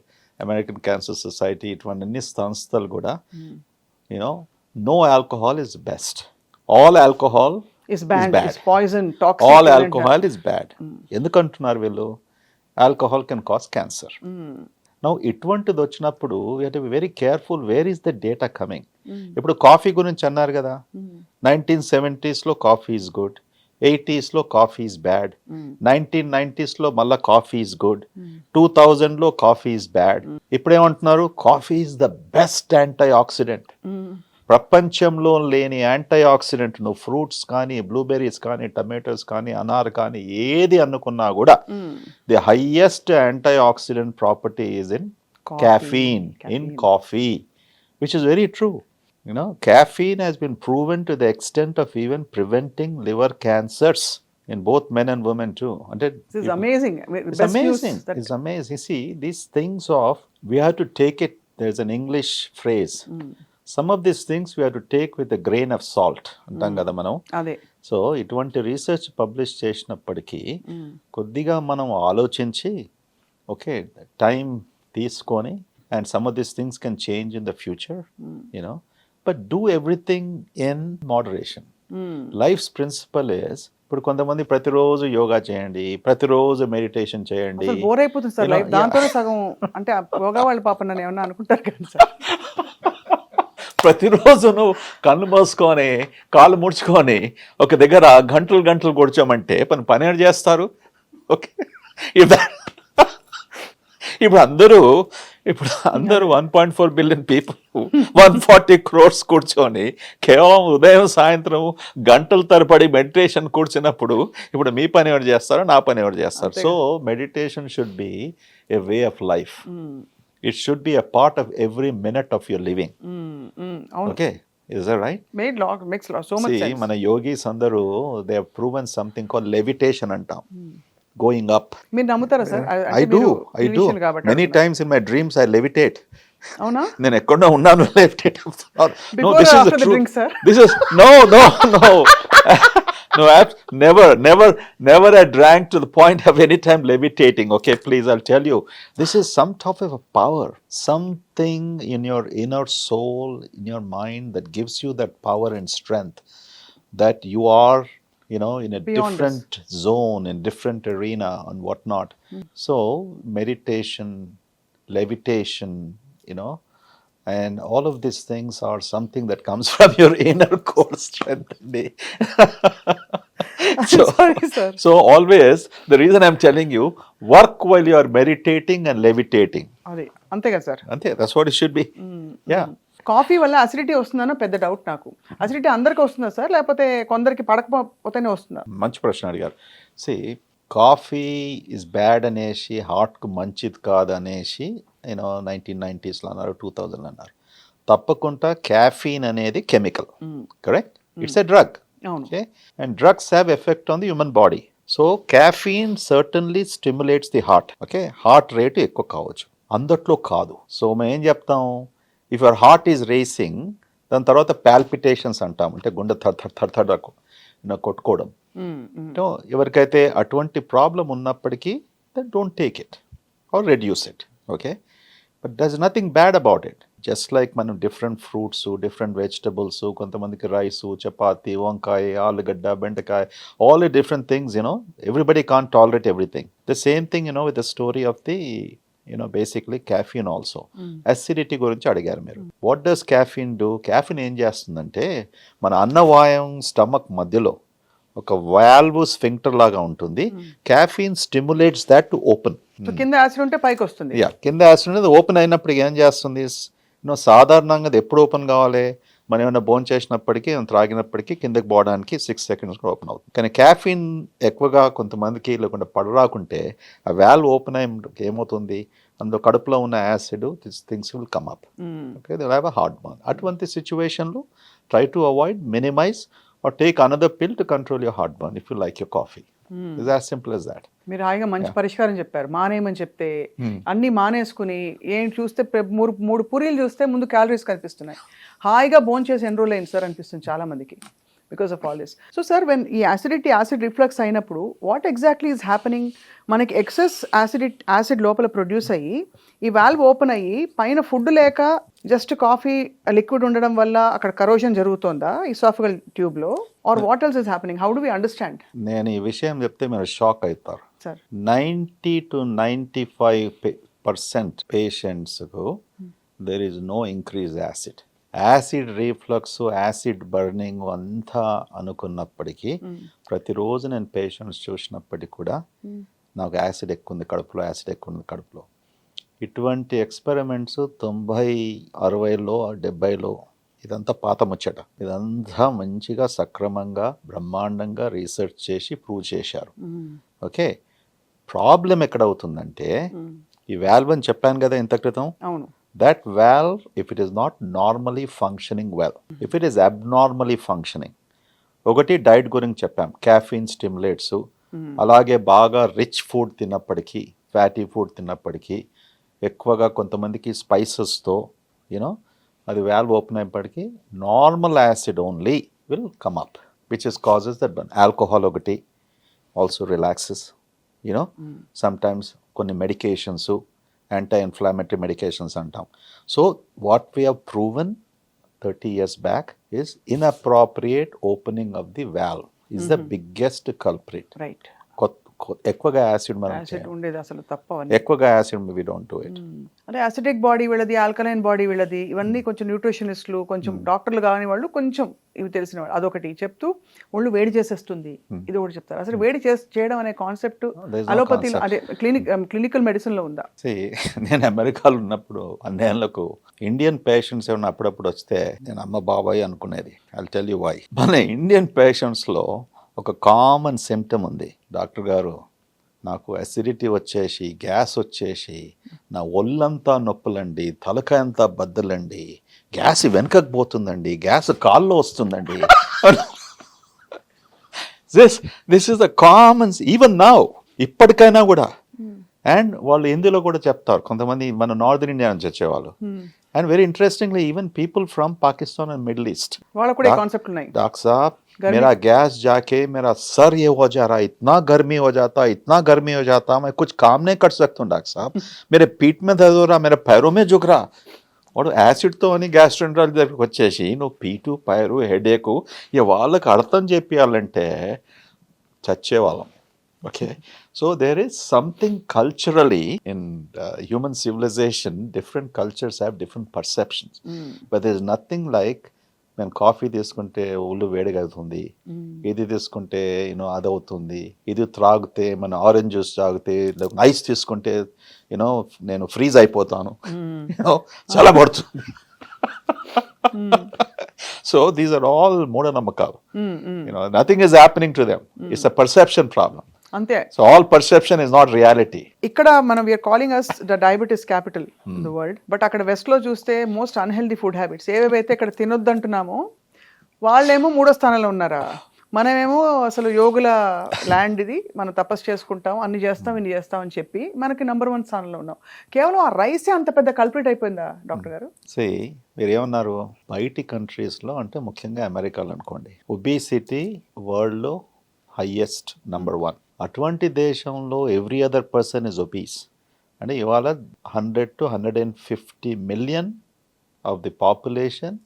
American cancer society, ఇటువంటి అన్ని సంస్థలు కూడా you know no alcohol is best. All alcohol is banned, is poison, toxic. All alcohol is bad. ఎందుకంటున్నారు వీళ్ళు? Alcohol can cause cancer. Now ఇటువంటిది వచ్చినప్పుడు we have to be very careful. Where is the data coming? ఇప్పుడు coffee గురించి అన్నారు కదా, 1970s లో coffee is good, 80s లో coffee is bad, 1990s లో మళ్ళా కాఫీ ఈజ్ గుడ్, 2000 లో కాఫీ ఈజ్ బ్యాడ్. ఇప్పుడేమంటున్నారు? Coffee is the best antioxidant. ప్రపంచంలో లేని యాంటీ ఆక్సిడెంట్ నువ్వు ఫ్రూట్స్ కానీ, బ్లూబెర్రీస్ కానీ, టమాటోస్ కానీ, అనార్ కానీ ఏది అనుకున్నా కూడా the highest antioxidant property is in caffeine in coffee, which is very true. You know, caffeine has been proven to the extent of even preventing liver cancers in both men and women too. And This is amazing. it's amazing. It's amazing. You see, these things of, we have to take it, there's an English phrase, some of these things we have to take with a grain of salt అంటాం కదా మనం. అదే so ఇటువంటి research publish చేసినప్పటికీ కొద్దిగా మనం ఆలోచించి, okay, time తీసుకొని, and some of these things can change in the future, you know, but do everything in moderation. Life's principle is, ఇప్పుడు కొంతమంది ప్రతిరోజు యోగా చేయండి, ప్రతిరోజు మెడిటేషన్ చేయండి, బోర్ అయిపోతుంది సార్ లైఫ్. దాంతోనే సగం అంటే యోగా వాళ్ళు పాప నన్ను ఏమన్నా అనుకుంటారు కదా సార్. ప్రతిరోజు నువ్వు కళ్ళు మూసుకొని కాళ్ళు ముడుచుకొని ఒక దగ్గర గంటలు గంటలు కూర్చోమంటే పని ఏడు చేస్తారు? ఓకే, ఇప్పుడు అందరూ 1.4 billion పీపుల్ 140 crores కూర్చొని కేవలం ఉదయం సాయంత్రం గంటల తరబడి మెడిటేషన్ కూర్చున్నప్పుడు ఇప్పుడు మీ పని ఎవరు చేస్తారో, నా పని ఎవరు చేస్తారు? So meditation should be A way of life. It should be a part of every minute of your living. Okay, is that right? Makes so much sense. See, మన yogis అందరూ they have proven something called levitation అంటాం, going up. మీరు నమ్ముతారా sir? I do. Many times in my dreams I levitate. అవునా? నేను ఎక్కడో ఉన్నాను, levitate. No, this is the truth. This is no. No, never I drank to the point of any time levitating. Okay, please, I'll tell you. This is some type of a power, something in your inner soul, in your mind that gives you that power and strength that you are, you know, in a beyond different zone, in different arena and whatnot. So, meditation, levitation, you know, and all of these things are something that comes from your inner core strength. Sorry, sir. So always, the reason I'm telling you, work while you are meditating and levitating. అదే అంతే కదా sir? అంతే, that's what it should be. Yeah. Coffee వల్ల acidity వస్తుందనో పెద్ద doubt నాకు. Acidity అందరికి వస్తుందా sir, లేకపోతే కొందరికి పడకపోతేనే వస్తుందా? మంచి ప్రశ్న అడిగారు. కాఫీ ఇస్ బ్యాడ్ అనేసి, హార్ట్కు మంచిది కాదు అనేసి 1990s అన్నారు, 2000 అన్నారు. తప్పకుండా క్యాఫీన్ అనేది chemical, correct? It's a drug. Okay, and drugs have effect on the human body. So caffeine certainly stimulates the heart. Okay, heart rate ఎక్కువ కావచ్చు, అందట్లో కాదు. సో మేము ఏం చెప్తాం, if your heart is racing, దాని తర్వాత పాల్పిటేషన్స్ అంటాం, అంటే గుండె థర్ కొట్టుకోవడం. ఎవరికైతే అటువంటి ప్రాబ్లం ఉన్నప్పటికీ then don't take it or reduce it. Okay, but there is nothing bad about it. Just like మనం డిఫరెంట్ ఫ్రూట్స్, డిఫరెంట్ వెజిటబుల్స్, కొంతమందికి రైసు, చపాతి, వంకాయ, ఆలుగడ్డ, బెండకాయ, all the different things, everybody can't tolerate everything. The same thing with the story of the basically caffeine also. Acidity గురించి అడిగారు మీరు. What does caffeine do? caffeine ఏం చేస్తుందంటే, మన అన్నవాయం స్టమక్ మధ్యలో ఒక వాల్వ్ స్ఫింక్టర్ లాగా ఉంటుంది. caffeine stimulates that to open. కింద యాసిడ్ ఉంటే పైకి వస్తుంది. కింద యాసిడ్ అనేది ఓపెన్ అయినప్పుడు ఏం చేస్తుంది, సాధారణంగా అది ఎప్పుడు ఓపెన్ కావాలి, మనం ఏమైనా బోన్ చేసినప్పటికీ త్రాగినప్పటికీ కిందకి పోవడానికి 6 seconds కూడా ఓపెన్ అవుతుంది. కానీ క్యాఫీన్ ఎక్కువగా కొంతమందికి లేకుండా పడరాకుంటే ఆ వాల్వ్ ఓపెన్ అయ్యి ఏమవుతుంది, అందులో కడుపులో ఉన్న acid things will come up. Okay, they have a heart burn. అటువంటి సిచ్యువేషన్లో try to avoid, minimize or take another pill to control your heartburn if you like your coffee. It's as simple as that. మీరు హాయిగా మంచి పరిష్కారం చెప్పారు. మానేయమని చెప్తే అన్ని మానేసుకుని ఏం చూస్తే మూడు పూరీలు చూస్తే ముందు క్యాలరీస్ కనిపిస్తున్నాయి. హాయిగా భోంచేసి ఎన్ని రోజులు అయింది సార్ అనిపిస్తుంది చాలా మందికి because of all this. So sir when ఈ యాసిడ్ రిఫ్లక్స్ అయినప్పుడు వాట్ ఎగ్జాక్ట్లీ ఈజ్ హ్యాపెనింగ్? మనకి ఎక్సెస్ యాసిడ్ లోపల ప్రొడ్యూస్ అయ్యి ఈ వాల్వ్ ఓపెన్ అయ్యి పైన ఫుడ్ లేక జస్ట్ కాఫీ లిక్విడ్ ఉండడం వల్ల అక్కడ కరోషన్ జరుగుతుందా ఇసాఫిగల్ ట్యూబ్లో, or what else is happening? How do we understand? నేను ఈ విషయం చెప్తే మీరు షాక్ అవుతారు. సార్ 90 to 95% పేషెంట్స్కు there is no increase acid. Acid reflux, acid burning అంతా అనుకున్నప్పటికీ ప్రతిరోజు నేను పేషెంట్స్ చూసినప్పటికీ కూడా నాకు యాసిడ్ ఎక్కువ ఉంది కడుపులో, యాసిడ్ ఎక్కువ ఉంది కడుపులో. ఇటువంటి ఎక్స్పెరిమెంట్స్ 90, 60లో 70లో ఇదంతా పాత ముచ్చట. ఇదంతా మంచిగా సక్రమంగా బ్రహ్మాండంగా రీసెర్చ్ చేసి ప్రూవ్ చేశారు. ఓకే, ప్రాబ్లం ఎక్కడ అవుతుందంటే ఈ వాల్వ్ అని చెప్పాను కదా ఇంత క్రితం. అవును. That valve, if it is not normally functioning well, if it is abnormally functioning, ఒకటి డైట్ గురించి చెప్పాం, క్యాఫీన్ స్టిమ్యులేట్స్, అలాగే బాగా రిచ్ ఫుడ్ తిన్నప్పటికీ, ఫ్యాటీ ఫుడ్ తిన్నప్పటికీ, ఎక్కువగా కొంతమందికి స్పైసెస్తో యూనో అది వాల్వ్ ఓపెన్ అయినప్పటికీ normal acid only will come up which is causes that burn. Alcohol ఒకటి ఆల్సో రిలాక్సెస్ యూనో సమ్టైమ్స్. కొన్ని మెడికేషన్స్, యాంటీ-ఇన్ఫ్లామేటరీ మెడికేషన్స్ అంటాం. So what we have proven 30 years back is inappropriate opening of the valve is the biggest culprit. Right. ఎక్కువగా acid ఉండేది అసలు తప్పవని. ఎక్కువగా acid we don't do it. అంటే acidic body వీళ్ళది, alkaline body వీళ్ళది, ఇవన్నీ కొంచెం న్యూట్రిషనిస్టులు, కొంచెం డాక్టర్లు కాని వాళ్ళు కొంచెం ఇవి తెలిసిన వాళ్ళు అదొకటి చెప్తూ ఒళ్ళు వేడి చేసేస్తుంది ఇది ఒకటి చెప్తారు. అసలు వేడి చేయడం అనే కాన్సెప్ట్ అలోపతిలో అదే క్లినికల్ మెడిసిన్ లో ఉందా? నేను అమెరికాలో ఉన్నప్పుడు అన్నేళ్లకు ఇండియన్ పేషెంట్స్ ఏమన్నా అప్పుడప్పుడు వస్తే నేను అమ్మ బాబాయ్ అనుకునేది. I will tell you why. మన ఇండియన్ పేషెంట్స్లో ఒక కామన్ సిమ్టమ్ ఉంది. డాక్టర్ గారు నాకు అసిడిటీ వచ్చేసి, గ్యాస్ వచ్చేసి, నా ఒళ్ళంతా నొప్పులండి, తలకాయ అంతా బద్దలండి, గ్యాస్ వెనకకు పోతుందండి, గ్యాస్ కాల్లో వస్తుందండి. This is the Commons even now, ఇప్పటికైనా కూడా. అండ్ వాళ్ళు హిందీలో కూడా చెప్తారు కొంతమంది మన నార్దర్న్ ఇండియా నుంచి వచ్చేవాళ్ళు. And very interestingly even people from Pakistan and middle east వాళ్ళకు కూడా కాన్సెప్ట్ ఉన్నాయి. डॉक्टर साहब मेरा गैस जाके मेरा सर ये हो जा रहा है, इतना गर्मी हो जाता, इतना गर्मी हो जाता, मैं कुछ काम नहीं कर सकता हूँ डॉक्टर साहब, मेरे पीठ में दर्द हो रहा, मेरे पैरों में झुक रहा. వాడు యాసిడ్తో అని గ్యాస్ట్రోఎంటరాలజీ దగ్గరికి వచ్చేసి నువ్వు పీటు పైరు హెడేకు ఇక వాళ్ళకి అర్థం చెప్పాలంటే చచ్చేవాళ్ళం. Okay, so there is something culturally in human civilization, different cultures have different perceptions, but there is nothing like నేను కాఫీ తీసుకుంటే ఒళ్ళు వేడిగా అవుతుంది, ఇది తీసుకుంటే యూనో అది అవుతుంది, ఇది త్రాగితే మన ఆరెంజ్ జ్యూస్ తాగితే ఐస్ తీసుకుంటే యూనో నేను ఫ్రీజ్ అయిపోతాను, యూనో చాలా పడుతుంది. సో దీస్ ఆర్ ఆల్ మూఢనమ్మకాలు. You know nothing is happening to them, it's a perception problem. అంతే. So all perception is not reality. ఇక్కడ మనం we are calling us the diabetes capital in the world, but అక్కడ west లో చూస్తే most unhealthy food habits ఏవేవైతే ఇక్కడ తినొద్దంటున్నామో వాళ్ళేమో 3వ స్థానంలో ఉన్నారా? మనమేమో అసలు యోగుల ల్యాండ్ ఇది, మనం తపస్సు చేసుకుంటాం, అన్ని చేస్తాం, ఇన్ని చేస్తాం అని చెప్పి మనకి నెంబర్ 1 స్థానంలో ఉన్నాం. కేవలం ఆ రైసే అంత పెద్ద కల్ప్రిట్ అయిపోయిందా డాక్టర్ గారు? మీరు ఏమన్నారు, బయటి కంట్రీస్లో అంటే ముఖ్యంగా అమెరికాలో అనుకోండి, ఒబేసిటీ వరల్డ్లో హైయెస్ట్ నెంబర్ 1. అటువంటి దేశంలో every other person is obese. అంటే ఇవాళ 100 to 150 million of the population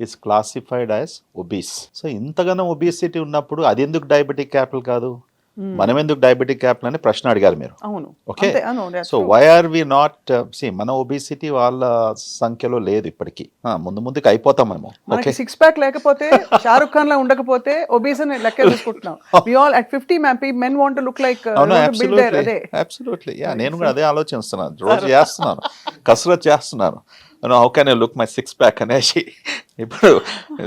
is classified as obese. సో ఇంతగానో ఒబేసిటీ ఉన్నప్పుడు అది ఎందుకు డయాబెటిక్ క్యాపిటల్ కాదు, మనం ఎందుకు డయాబెటిక్ క్యాపిటల్ అని ప్రశ్న అడిగారు మీరు. అవును. Okay, so why are we not మన ఒబేసిటీ వాళ్ళ సంఖ్యలో లేదు ఇప్పటికీ. ముందుకు అయిపోతామేమో. ఓకే, 6 pack లేకపోతే షారుఖ్ ఖాన్ లా ఉండకపోతే ఒబీస్ అని లెక్క తీసుకుంటున్నాం. We all at 50 men want to look like అదే అబ్సల్యూట్లీ. నేను కూడా అదే ఆలోచిస్తున్నాను, రోజు చేస్తున్నాను, కసరత్ చేస్తున్నాను. How can I look my six pack అనేసి ఇప్పుడు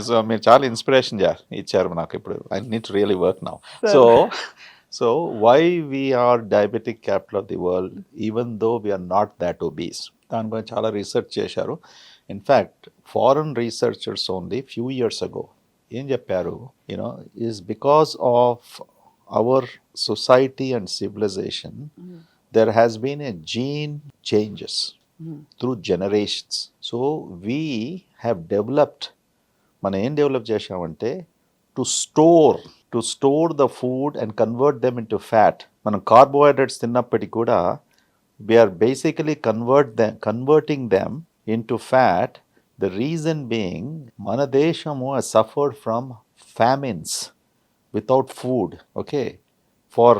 సో మీరు చాలా ఇన్స్పిరేషన్ ఇచ్చారు నాకు ఇప్పుడు I need to really work now so why we are diabetic capital of the world even though we are not that obese దాని గురించి చాలా రీసెర్చ్ చేశారు. In fact foreign researchers only few years ago ఏం చెప్పారు, you know is because of our society and civilization there has been a gene changes through generations. So we have developed, మనం ఏం develop చేసామంటే to store the food and convert them into fat. మనం carbohydrates తిన్నప్పటికీ కూడా we are basically converting them into fat. The reason being మన దేశము suffered from famines without food, okay, for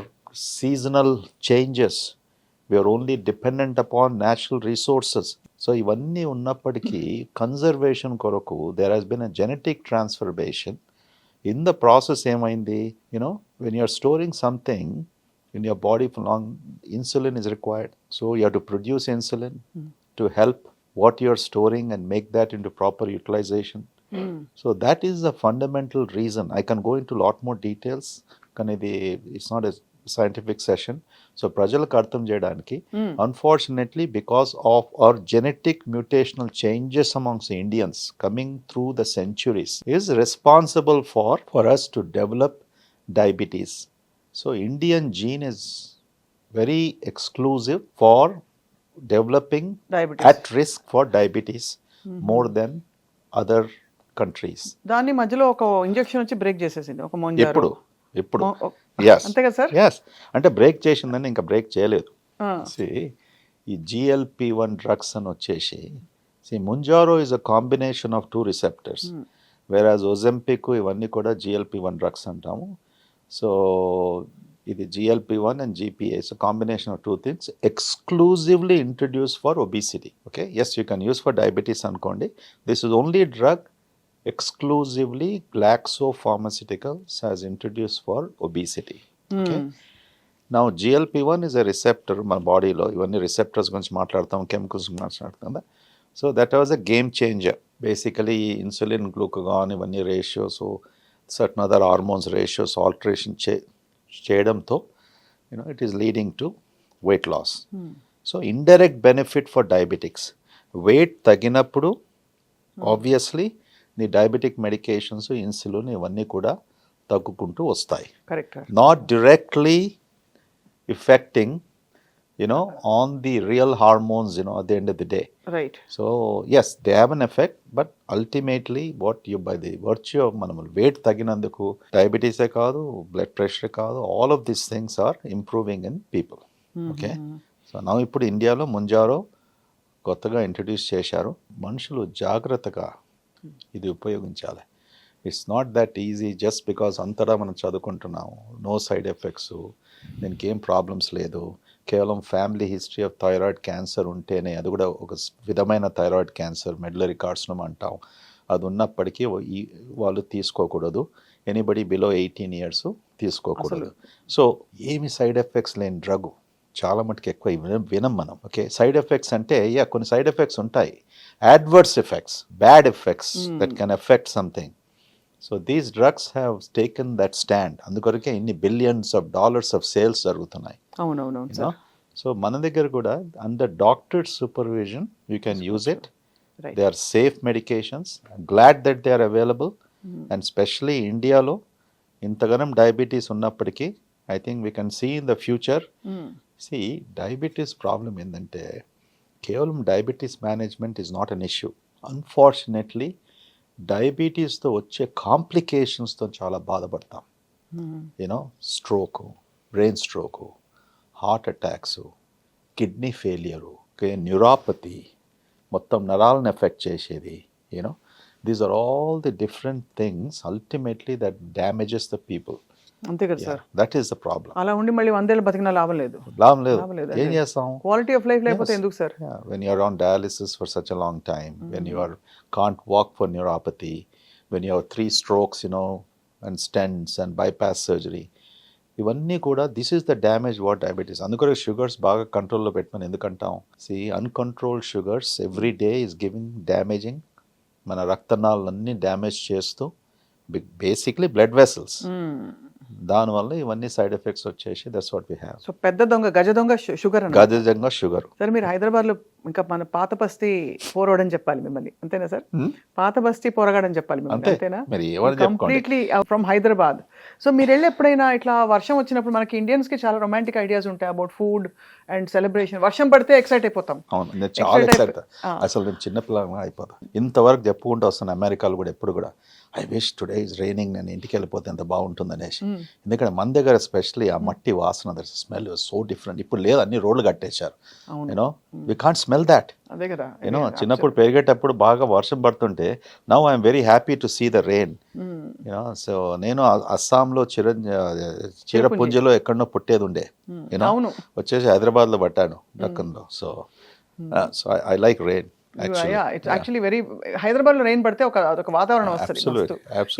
seasonal changes. We are only dependent upon natural resources. So ఇవన్నీ ఉన్నప్పటికీ conservation కొరకు there has been a genetic transformation. In the process ఏమైంది, when you are storing something in your body for long, insulin is required. So you have to produce insulin to help what you are storing and make that into proper utilization. So that is the fundamental reason. I can go into a lot more details. It's not a scientific session. So prajalku artham cheyadaniki, unfortunately, because of our genetic mutational changes amongst the Indians coming through the centuries, is responsible for us to develop diabetes. So Indian gene is very exclusive for developing Diabetes. at risk for diabetes more than other countries. దాన్ని మధ్యలో ఒక injection వచ్చి break చేసేసింది ఒక మొంజారు. ఇప్పుడు అంతే కదా sir? Yes, అంటే బ్రేక్ చేసిందని ఇంకా బ్రేక్ చేయలేదు. ఈ GLP-1 డ్రగ్స్ అని వచ్చేసి Mounjaro is a combination of 2 receptors, whereas Ozempic ఇవన్నీ కూడా GLP-1 డ్రగ్స్ అంటాము. సో ఇది GLP-1 and GPA is a combination of 2 things exclusively introduced for obesity. Okay, yes, you can use for diabetes అనుకోండి. This is only drug exclusively Glaxo Pharmaceuticals has introduced for obesity. Okay. Now GLP-1 is a receptor మన బాడీలో, ఇవన్నీ receptors గురించి మాట్లాడతాం, chemicals మాట్లాడతాం. So that was a game changer. Basically insulin, glucagon ఇవన్నీ ratios, certain other hormones ratios alteration చేయడంతో it is leading to weight loss. So indirect benefit for diabetics, weight తగ్గినప్పుడు obviously నీ డయాబెటిక్ మెడికేషన్స్, ఇన్సులిన్ ఇవన్నీ కూడా తగ్గుకుంటూ వస్తాయి. Correct. Not directly affecting on the real hormones at the end of the day. Right. So yes, they have an effect, but ultimately what you, by the virtue of manamu weight taginanduku, diabetes e kaadu, blood pressure kaadu, all of these things are improving in people. Okay. So now ippudu India lo munjaro కొత్తగా introduce చేశారు. మనుషులు జాగ్రత్తగా ఇది ఉపయోగించాలి. It's not that easy just because అంతటా మనం చదువుకుంటున్నాము, no side effects, దీనికి ఏం ప్రాబ్లమ్స్ లేదు, కేవలం family history of thyroid cancer ఉంటేనే, అది కూడా ఒక విధమైన థైరాయిడ్ క్యాన్సర్ మెడ్యులరీ కార్సినోమా అంటాం, అది ఉన్నప్పటికీ వాళ్ళు తీసుకోకూడదు. ఎనీబడి బిలో 18 years తీసుకోకూడదు. సో ఏమి సైడ్ ఎఫెక్ట్స్ లేని డ్రగ్ చాలా మటుకు ఎక్కువ వినం మనం. ఓకే, సైడ్ ఎఫెక్ట్స్ అంటే కొన్ని సైడ్ ఎఫెక్ట్స్ ఉంటాయి, adverse effects, bad effects that can affect something. So these drugs have taken that stand. అందుకొరకే ఇన్ని $billions ఆఫ్ సేల్స్ జరుగుతున్నాయి. అవునవును. సో మన దగ్గర కూడా under doctor supervision you can use it. They are safe medications. Glad that they are available. And specially ఇండియాలో ఇంతగానం diabetes ఉన్నప్పటికీ I think we can see in the future. Diabetes problem ఏంటంటే కేవలం diabetes management is not an issue. Unfortunately డయాబెటీస్తో వచ్చే కాంప్లికేషన్స్తో చాలా బాధపడతాం. Stroke, brain stroke, heart attacks, kidney failure, neuropathy, మొత్తం నరాలను ఎఫెక్ట్ చేసేది. These are all the different things ultimately that damages the people. అంతే కదా sir, that is the problem. అలా ఉండి మళ్ళీ 100 ఏళ్ళు బతికినా లాభం లేదు. ఏం చేస్తాం? క్వాలిటీ ఆఫ్ లైఫ్ లేకపోతే ఎందుకు sir? When you are on dialysis for such a long time, when you are can't walk for neuropathy, when you have 3 strokes, and stents and bypass surgery, ఇవన్నీ కూడా this is the damage what diabetes. అందుకని sugars బాగా కంట్రోల్లో పెట్టమని ఎందుకంటాం, uncontrolled sugars every day is giving damaging మన రక్తనాళాలన్నీ damage చేస్తూ బేసిక్లీ బ్లడ్ వెసల్స్. దానివల్ల ఇవన్నీ సైడ్ ఎఫెక్ట్స్ వచ్చేసి that's what we have. So పెద్ద దొంగ గజ దొంగ షుగర్ అన్న గజంగా షుగర్. సార్ మీరు హైదరాబాద్లో ఇంకా మన పాత బస్తీ పోరగాడని చెప్పాలి మిమ్మల్ని, అంతేనా సార్? పాత బస్తీ పోరగాడని చెప్పాలి మిమ్మల్ని, అంతేనా? మరి ఏమని కంప్లీట్లీ ఫ్రమ్ హైదరాబాద్. సో మీరు వెళ్ళి ఎప్పుడైనా ఇట్లా వర్షం వచ్చినప్పుడు మనకి ఇండియన్స్కి చాలా రొమాంటిక్ ఐడియాస్ ఉంటాయి అబౌట్ ఫుడ్ అండ్ సెలబ్రేషన్. వర్షం పడితే ఎక్సైట్ అయిపోతాం. అవును, నేను చాలా ఎక్సైట్. అసలు నేను చిన్నపిల్లగా అయిపోతాను. ఇంతవరకు చెప్పుకుంటూ వస్తాను అమెరికాలో కూడా ఎప్పుడు కూడా, I wish today is raining, నేను ఇంటికి వెళ్ళిపోతే ఎంత బాగుంటుంది అనేసి. ఎందుకంటే మన దగ్గర ఎస్పెషల్లీ ఆ మట్టి వాసన, దట్ స్మెల్ సో డిఫరెంట్. ఇప్పుడు లేదు, అన్ని రోడ్లు కట్టేశారు. You know we can't smell that. అదే కదా. యూనో చిన్నప్పుడు పెరిగేటప్పుడు బాగా వర్షం పడుతుంటే now I'm very happy to see the rain. You know so నేను అస్సాంలో చీరపుంజిలో ఎక్కడనో పుట్టేది ఉండే. యూనో వచ్చేసి హైదరాబాద్లో పట్టాను దక్కన్లో. So I like rain. Actually very Hyderabad లో రెయిన్ పడితే ఒక వాతావరణం వస్తుంది.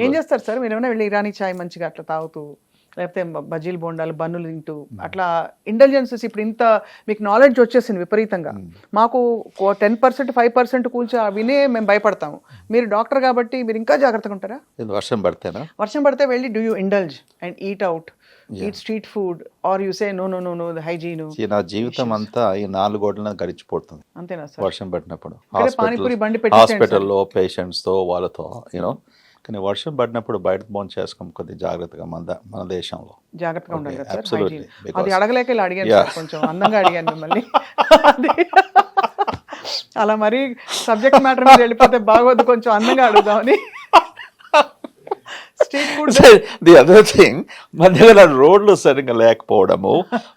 ఏం చేస్తారు సార్ మీరు? ఏమైనా వెళ్ళి ఇరానీ చాయ్ మంచిగా అట్లా తాగుతూ, లేకపోతే బజ్జీలు బోండాలు బన్నులు తింటూ అట్లా ఇంటెలిజెన్సెస్ ఇప్పుడు ఇంత మీకు నాలెడ్జ్ వచ్చేసింది విపరీతంగా. మాకు 10% 5% కూల్చా వినే మేము భయపడతాము. మీరు డాక్టర్ కాబట్టి మీరు ఇంకా జాగ్రత్తగా ఉంటారా? వర్షం పడితేనా? వర్షం పడితే వెళ్ళి do you indulge and eat out, eat street food, are you say no no no no the hygiene? నా జీవితం అంతా ఈ 4 గోడలను గడిచిపోతుంది అంతేనా సార్? వర్షం పడినప్పుడు పానీపూరి బండి హాస్పిటల్లో పేషెంట్స్తో వాళ్ళతో. యూనో కానీ వర్షం పడినప్పుడు బయట భోజనం చేసుకోం కొద్దిగా జాగ్రత్తగా. మన దేశంలో జాగ్రత్తగా ఉండాలి కదా సార్. Absolutely. అది అడగలేక ఇలా అడిగాను సార్, కొంచెం అందంగా అడిగాను మిమ్మల్ని. అలా మరి సబ్జెక్ట్ మ్యాటర్ మీద వెళ్ళిపోతే బాగోదు, కొంచెం అందంగా అడుగుదామని. Street food the other thing, మన దగ్గర రోడ్లు సరిగ్గా లేకపోవడము.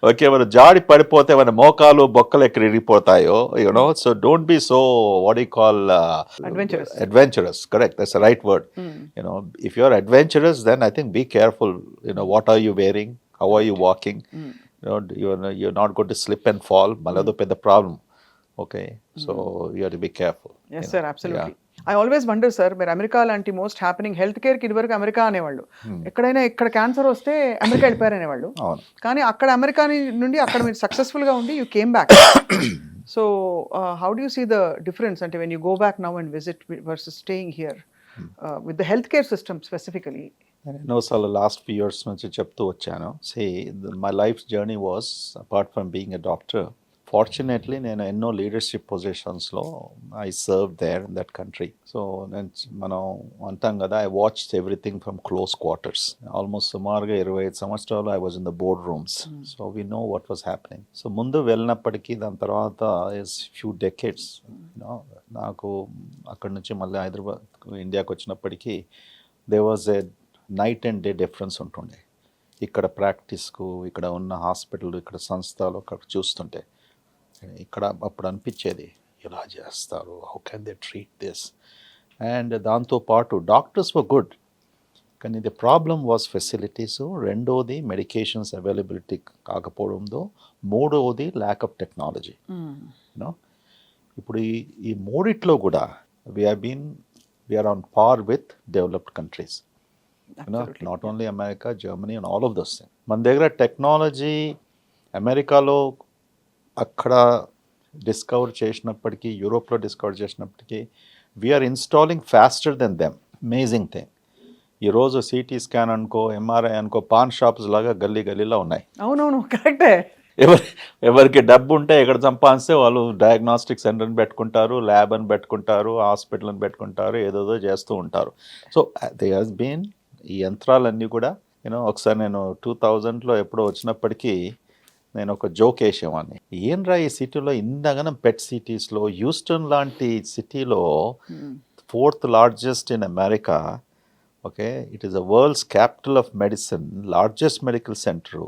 ఓకే, మన జాడి పడిపోతే మన మోకాలు బొక్కలు ఎక్కడ ఇరిగిపోతాయో. You know so don't be so what you call adventurous. Correct, that's the right word. You know, if you are adventurous, then I think be careful. You know, what are you wearing, how are you walking? You know, you're not going to slip and fall. Malado pedda problem. Okay, so you have to be careful. Yes sir, absolutely. I always wonder sir, మీరు America లాంటి most happening health కేర్కి ఇదివరకు America అనేవాళ్ళు. ఎక్కడైనా ఇక్కడ cancer వస్తే America వెళ్ళిపోయారు అనేవాళ్ళు. కానీ అక్కడ అమెరికా నుండి అక్కడ మీరు సక్సెస్ఫుల్గా ఉండి you came back. So how do you see the difference అంటే when you go back now and visit versus staying here with the health care system specifically? నేను అసలు లాస్ట్ ఫ్యూ ఇయర్స్ నుంచి చెప్తూ వచ్చాను. My life journey was apart from being a doctor. Fortunately నేను ఎన్నో leadership పొజిషన్స్లో I serve there in that country. So మనం అంటాం కదా, I watched everything from close quarters. Almost సుమారుగా 25 సంవత్సరాలు I was in the board rooms. So we know what was happening. So ముందు వెళ్ళినప్పటికీ దాని తర్వాత ఇస్ ఫ్యూ డెకేడ్స్ నాకు అక్కడి నుంచి మళ్ళీ హైదరాబాద్ ఇండియాకి వచ్చినప్పటికీ they was a night and day difference ఉంటుండే. ఇక్కడ ప్రాక్టీస్కు, ఇక్కడ ఉన్న హాస్పిటల్, ఇక్కడ సంస్థలు అక్కడ చూస్తుంటే ఇక్కడ అప్పుడు అనిపించేది ఎలా చేస్తారు, how can they treat this. And దాంతోపాటు డాక్టర్స్ వర్ గుడ్, కానీ ది ప్రాబ్లమ్ వాజ్ ఫెసిలిటీస్. రెండోది మెడికేషన్స్ అవైలబిలిటీ కాకపోవడంతో, మూడవది ల్యాక్ ఆఫ్ టెక్నాలజీ. యూనో ఇప్పుడు ఈ మూడిట్లో కూడా we are on par with developed countries. Not only America, Germany and all of those things. మన దగ్గర టెక్నాలజీ అమెరికాలో అక్కడ డిస్కవర్ చేసినప్పటికీ, యూరోప్లో డిస్కవర్ చేసినప్పటికీ, we are installing faster than them. Amazing thing. ఈరోజు సిటీ స్కాన్ అనుకో, ఎంఆర్ఐ అనుకో, పాన్ షాప్స్ లాగా గల్లీ గల్లీలో ఉన్నాయి. అవునవును, కరెక్టే. ఎవరికి డబ్బు ఉంటే ఎక్కడ సంపాదిస్తే వాళ్ళు డయాగ్నాస్టిక్ సెంటర్ని పెట్టుకుంటారు, ల్యాబ్ అని పెట్టుకుంటారు, హాస్పిటల్ అని పెట్టుకుంటారు, ఏదేదో చేస్తూ ఉంటారు. సో దే హాస్ బీన్ ఈ యంత్రాలన్నీ కూడా. ఒకసారి నేను 2000లో ఎప్పుడో వచ్చినప్పటికీ నేను ఒక జోక్ వేసేవాడిని. ఏంట్రా ఈ సిటీలో ఇంతగానం పెట్ సిటీస్లో, హ్యూస్టన్ లాంటి సిటీలో 4th largest in America. Okay, it is the world's capital of medicine, largest medical center.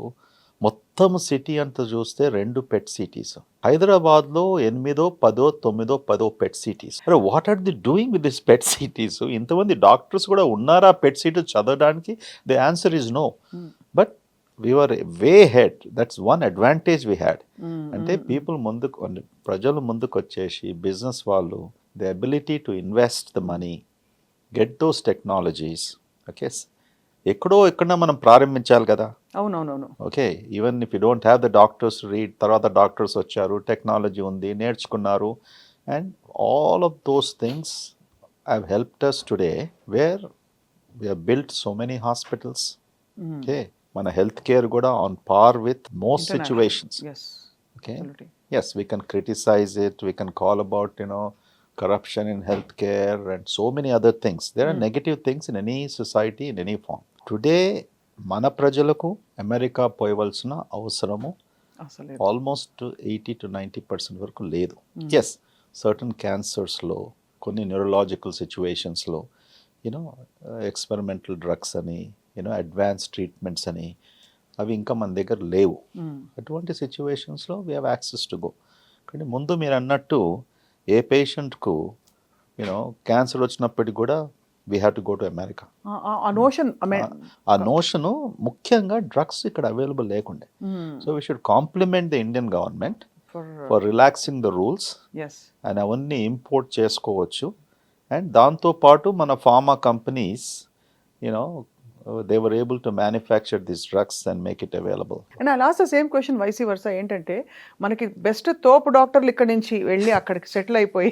మొత్తం సిటీ అంతా చూస్తే 2 పెట్ సిటీస్. హైదరాబాద్లో 8, 10, 9, పెట్ సిటీస్. అరే what are the doing with this PET cities? ఇంతమంది డాక్టర్స్ కూడా ఉన్నారా పెట్ సిటీస్ చదవడానికి? The answer is no. But we were way ahead. That's one advantage we had. అంటే people ప్రజలు ముందుకు వచ్చేసి బిజినెస్ వాళ్ళు, the ability to invest the money, get those technologies, okay, ఎక్కడో మనం ప్రారంభించాలి కదా. అవునవునవును. Okay, even if you don't have the doctors read, తర్వాత డాక్టర్స్ వచ్చారు, టెక్నాలజీ ఉంది, నేర్చుకున్నారు, and all of those things have helped us today where we have built so many hospitals. Okay, మన హెల్త్ కేర్ కూడా on par with most situations. Yes. Okay. Absolutely. Yes, we can criticize it. We can call about, corruption in healthcare and so many other things. There are negative things in any society, in any form. Today, మన ప్రజలకు America పోయవలసిన అవసరము అసలు almost 80-90% వరకు లేదు. Yes, certain క్యాన్సర్స్లో, కొన్ని neurological సిచ్యువేషన్స్లో, experimental drugs అని, advance treatments అని, అవి ఇంకా మన దగ్గర లేవు. అటువంటి సిచ్యువేషన్స్లో we have access to go. కానీ ముందు మీరు అన్నట్టు ఏ పేషెంట్కు క్యాన్సర్ వచ్చినప్పటికి కూడా we have to go to America. ఆ నోషను ముఖ్యంగా డ్రగ్స్ ఇక్కడ అవైలబుల్ లేకుండే. So we should complement the Indian government for relaxing the rules, and అవన్నీ ఇంపోర్ట్ చేసుకోవచ్చు. అండ్ దాంతోపాటు మన pharma companies they were able to manufacture these drugs and make it available. And I'll ask the same question vice versa. ఏంటంటే మనకి best తోపు డాక్టర్లు ఇక్కడ నుంచి వెళ్ళి అక్కడికి సెటిల్ అయిపోయి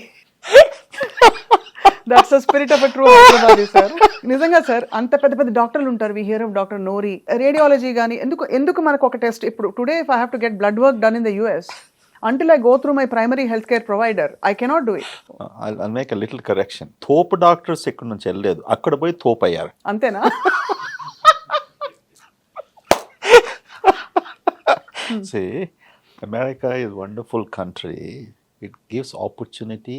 that's the spirit of a true Hyderabadi sir. నిజంగా సార్, అంత పెద్ద పెద్ద డాక్టర్లు ఉంటారు. We hear of doctor Nori, radiology కానీ ఎందుకు మనకు ఒక టెస్ట్ ఇప్పుడు today if I have to get blood work done in the US, until I go through my primary healthcare provider, I cannot do it. I'll make a little correction. తోపు doctors ఇక్కడ నుంచి వెళ్ళలేదు, అక్కడ పోయి తోపు అయ్యారు. అంతేనా? See, America is a wonderful country. It gives opportunity.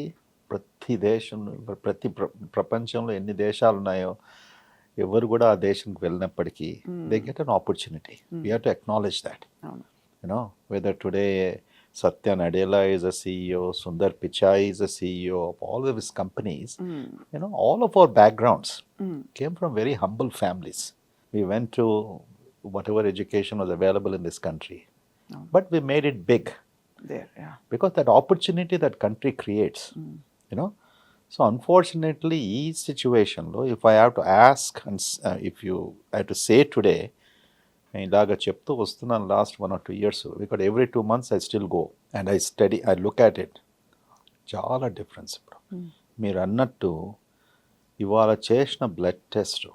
ప్రతి దేశం, ప్రపంచంలో ఎన్ని దేశాలు ఉన్నాయో ఎవరు కూడా ఆ దేశంకి వెళ్ళినప్పటికీ they get an opportunity. We have to acknowledge that. Whether today Satya Nadella is a CEO, Sundar Pichai is a CEO of all of his companies. All of our backgrounds came from very humble families. We went to whatever education was available in this country, but we made it big there, because that opportunity that country creates. So unfortunately, each situation, if I have to ask, and if you have to say today, నేను ఇలాగ చెప్తూ వస్తున్నాను last 1 or 2 years, because every 2 months I still go and I study, I look at it. చాలా difference ఇప్పుడు. మీరు అన్నట్టు ఇవాళ చేసిన బ్లడ్ టెస్ట్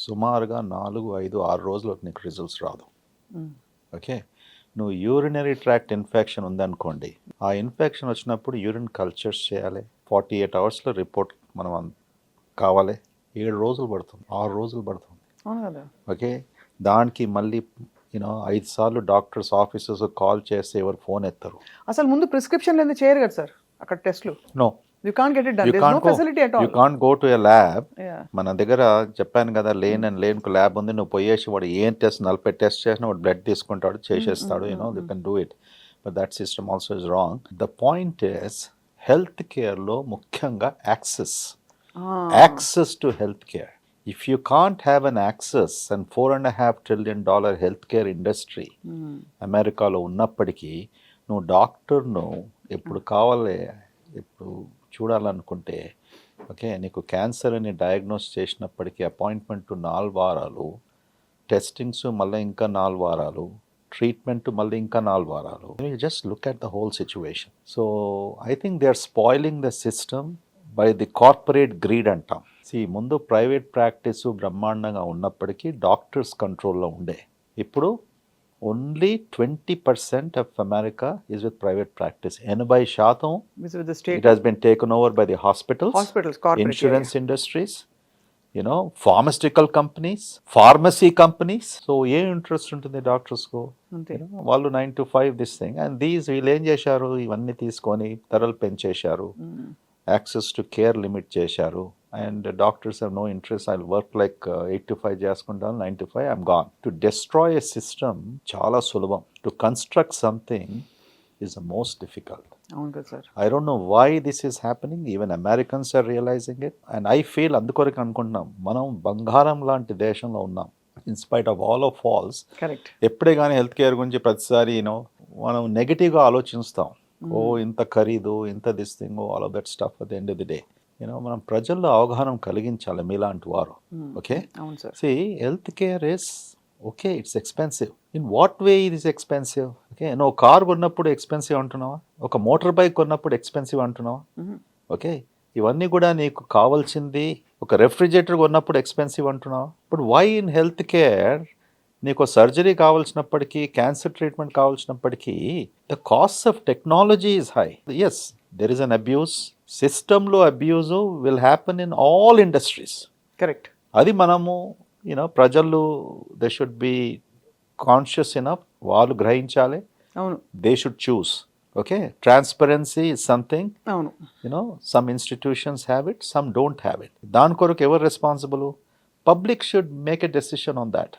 సుమారుగా 4-5-6 రోజులకు నీకు రిజల్ట్స్ రాదు. ఓకే, నువ్వు యూరినరీ ట్రాక్ట్ ఇన్ఫెక్షన్ ఉందనుకోండి, ఆ ఇన్ఫెక్షన్ వచ్చినప్పుడు యూరిన్ కల్చర్స్ చేయాలి, 48 hours రిపోర్ట్ మనం కావాలి, 7 రోజులు పడుతుంది, 6 రోజులు పడుతుంది. ఓకే, దానికి మళ్ళీ 5 సార్లు డాక్టర్స్ ఆఫీసర్స్ కాల్ చేస్తే ఎవరు ఫోన్ ఎత్తారు. అసలు ముందు ప్రిస్క్రిప్షన్ లేదు చేయరు కదా సార్ అక్కడ టెస్ట్లు. No, you can't get it done. There is no facility at all. You can't go to a lab. మన దగ్గర చెప్పాను కదా, లేన్కు ల్యాబ్ ఉంది, నువ్వు పోయేసి వాడు ఏం టెస్ట్ 40 టెస్ట్ చేసినా వాడు బ్లడ్ తీసుకుంటాడు, చేసేస్తాడు. You can do it, but that system also is wrong. The point is health కేర్లో ముఖ్యంగా access to health care. If you can't have an access, and $4.5 trillion healthcare industry అమెరికాలో ఉన్నప్పటికీ నువ్వు డాక్టర్ను ఎప్పుడు కావాలి ఎప్పుడు చూడాలనుకుంటే, ఓకే, నీకు క్యాన్సర్ అని డయాగ్నోస్ చేసినప్పటికీ అపాయింట్మెంట్ 4 వారాలు, టెస్టింగ్స్ మళ్ళీ ఇంకా 4 వారాలు, ట్రీట్మెంట్ మళ్ళీ ఇంకా 4 వారాలు. You just look at the whole situation. So I think they are spoiling the system by the corporate greed అంటాం. ముందు ప్రైవేట్ ప్రాక్టీస్ బ్రహ్మాండంగా ఉన్నప్పటికీ డాక్టర్స్ కంట్రోల్లో ఉండే. ఇప్పుడు only 20% of America is with private practice. 80% it has been taken over by the hospitals, insurance industries, pharmaceutical companies, pharmacy companies. So ఏ interest ఉంటుంది డాక్టర్స్కు? వాళ్ళు 9 to 5 దిస్ థింగ్. అండ్ వీళ్ళు ఏం చేశారు, ఇవన్నీ తీసుకొని ధరలు పెంచేశారు, యాక్సెస్ టు కేర్ లిమిట్ చేశారు. And doctors have no interest. I'll work like 8 to 5 చేసుకుంటాను, 9 to 5 I'm gone. To destroy a system చాలా సులభం. To construct something is the most difficult. అవును కదా sir. I don't know why this is happening. Even Americans are realizing it. And I feel అందుకొరకు అనుకుంటున్నాం, మనం బంగారం లాంటి దేశంలో ఉన్నాం. In spite of all of faults. Correct. ఎప్పుడే కానీ హెల్త్ కేర్ గురించి ప్రతిసారి మనం నెగిటివ్గా ఆలోచిస్తాం. ఇంత ఖరీదు, ఇంత this thing, all of that stuff at the end of the day. మనం ప్రజల్లో అవగాహన కలిగించాలి మీలాంటి వారు. ఓకే, అవును sir. See health care is okay, it's expensive. In what way it is expensive? Okay, నువ్వు కార్ కొన్నప్పుడు ఎక్స్పెన్సివ్ అంటున్నావా? ఒక మోటార్ బైక్ కొన్నప్పుడు ఎక్స్పెన్సివ్ అంటున్నావా? ఓకే, ఇవన్నీ కూడా నీకు కావాల్సింది. ఒక రెఫ్రిజిరేటర్ కొన్నప్పుడు ఎక్స్పెన్సివ్ అంటున్నావా? But why in health care నీకు సర్జరీ కావాల్సినప్పటికీ, cancer treatment కావాల్సినప్పటికీ the cost of technology is high. Yes, there is an abuse. సిస్టంలో abuse will happen in all industries. Correct. అది మనము ప్రజలు they should be conscious enough, వాళ్ళు గ్రహించాలి. అవును. They should choose. Okay, transparency is something. అవును. Some institutions have it, some don't have it. దాని కొరకు ఎవరు responsible? Public should make a decision on that.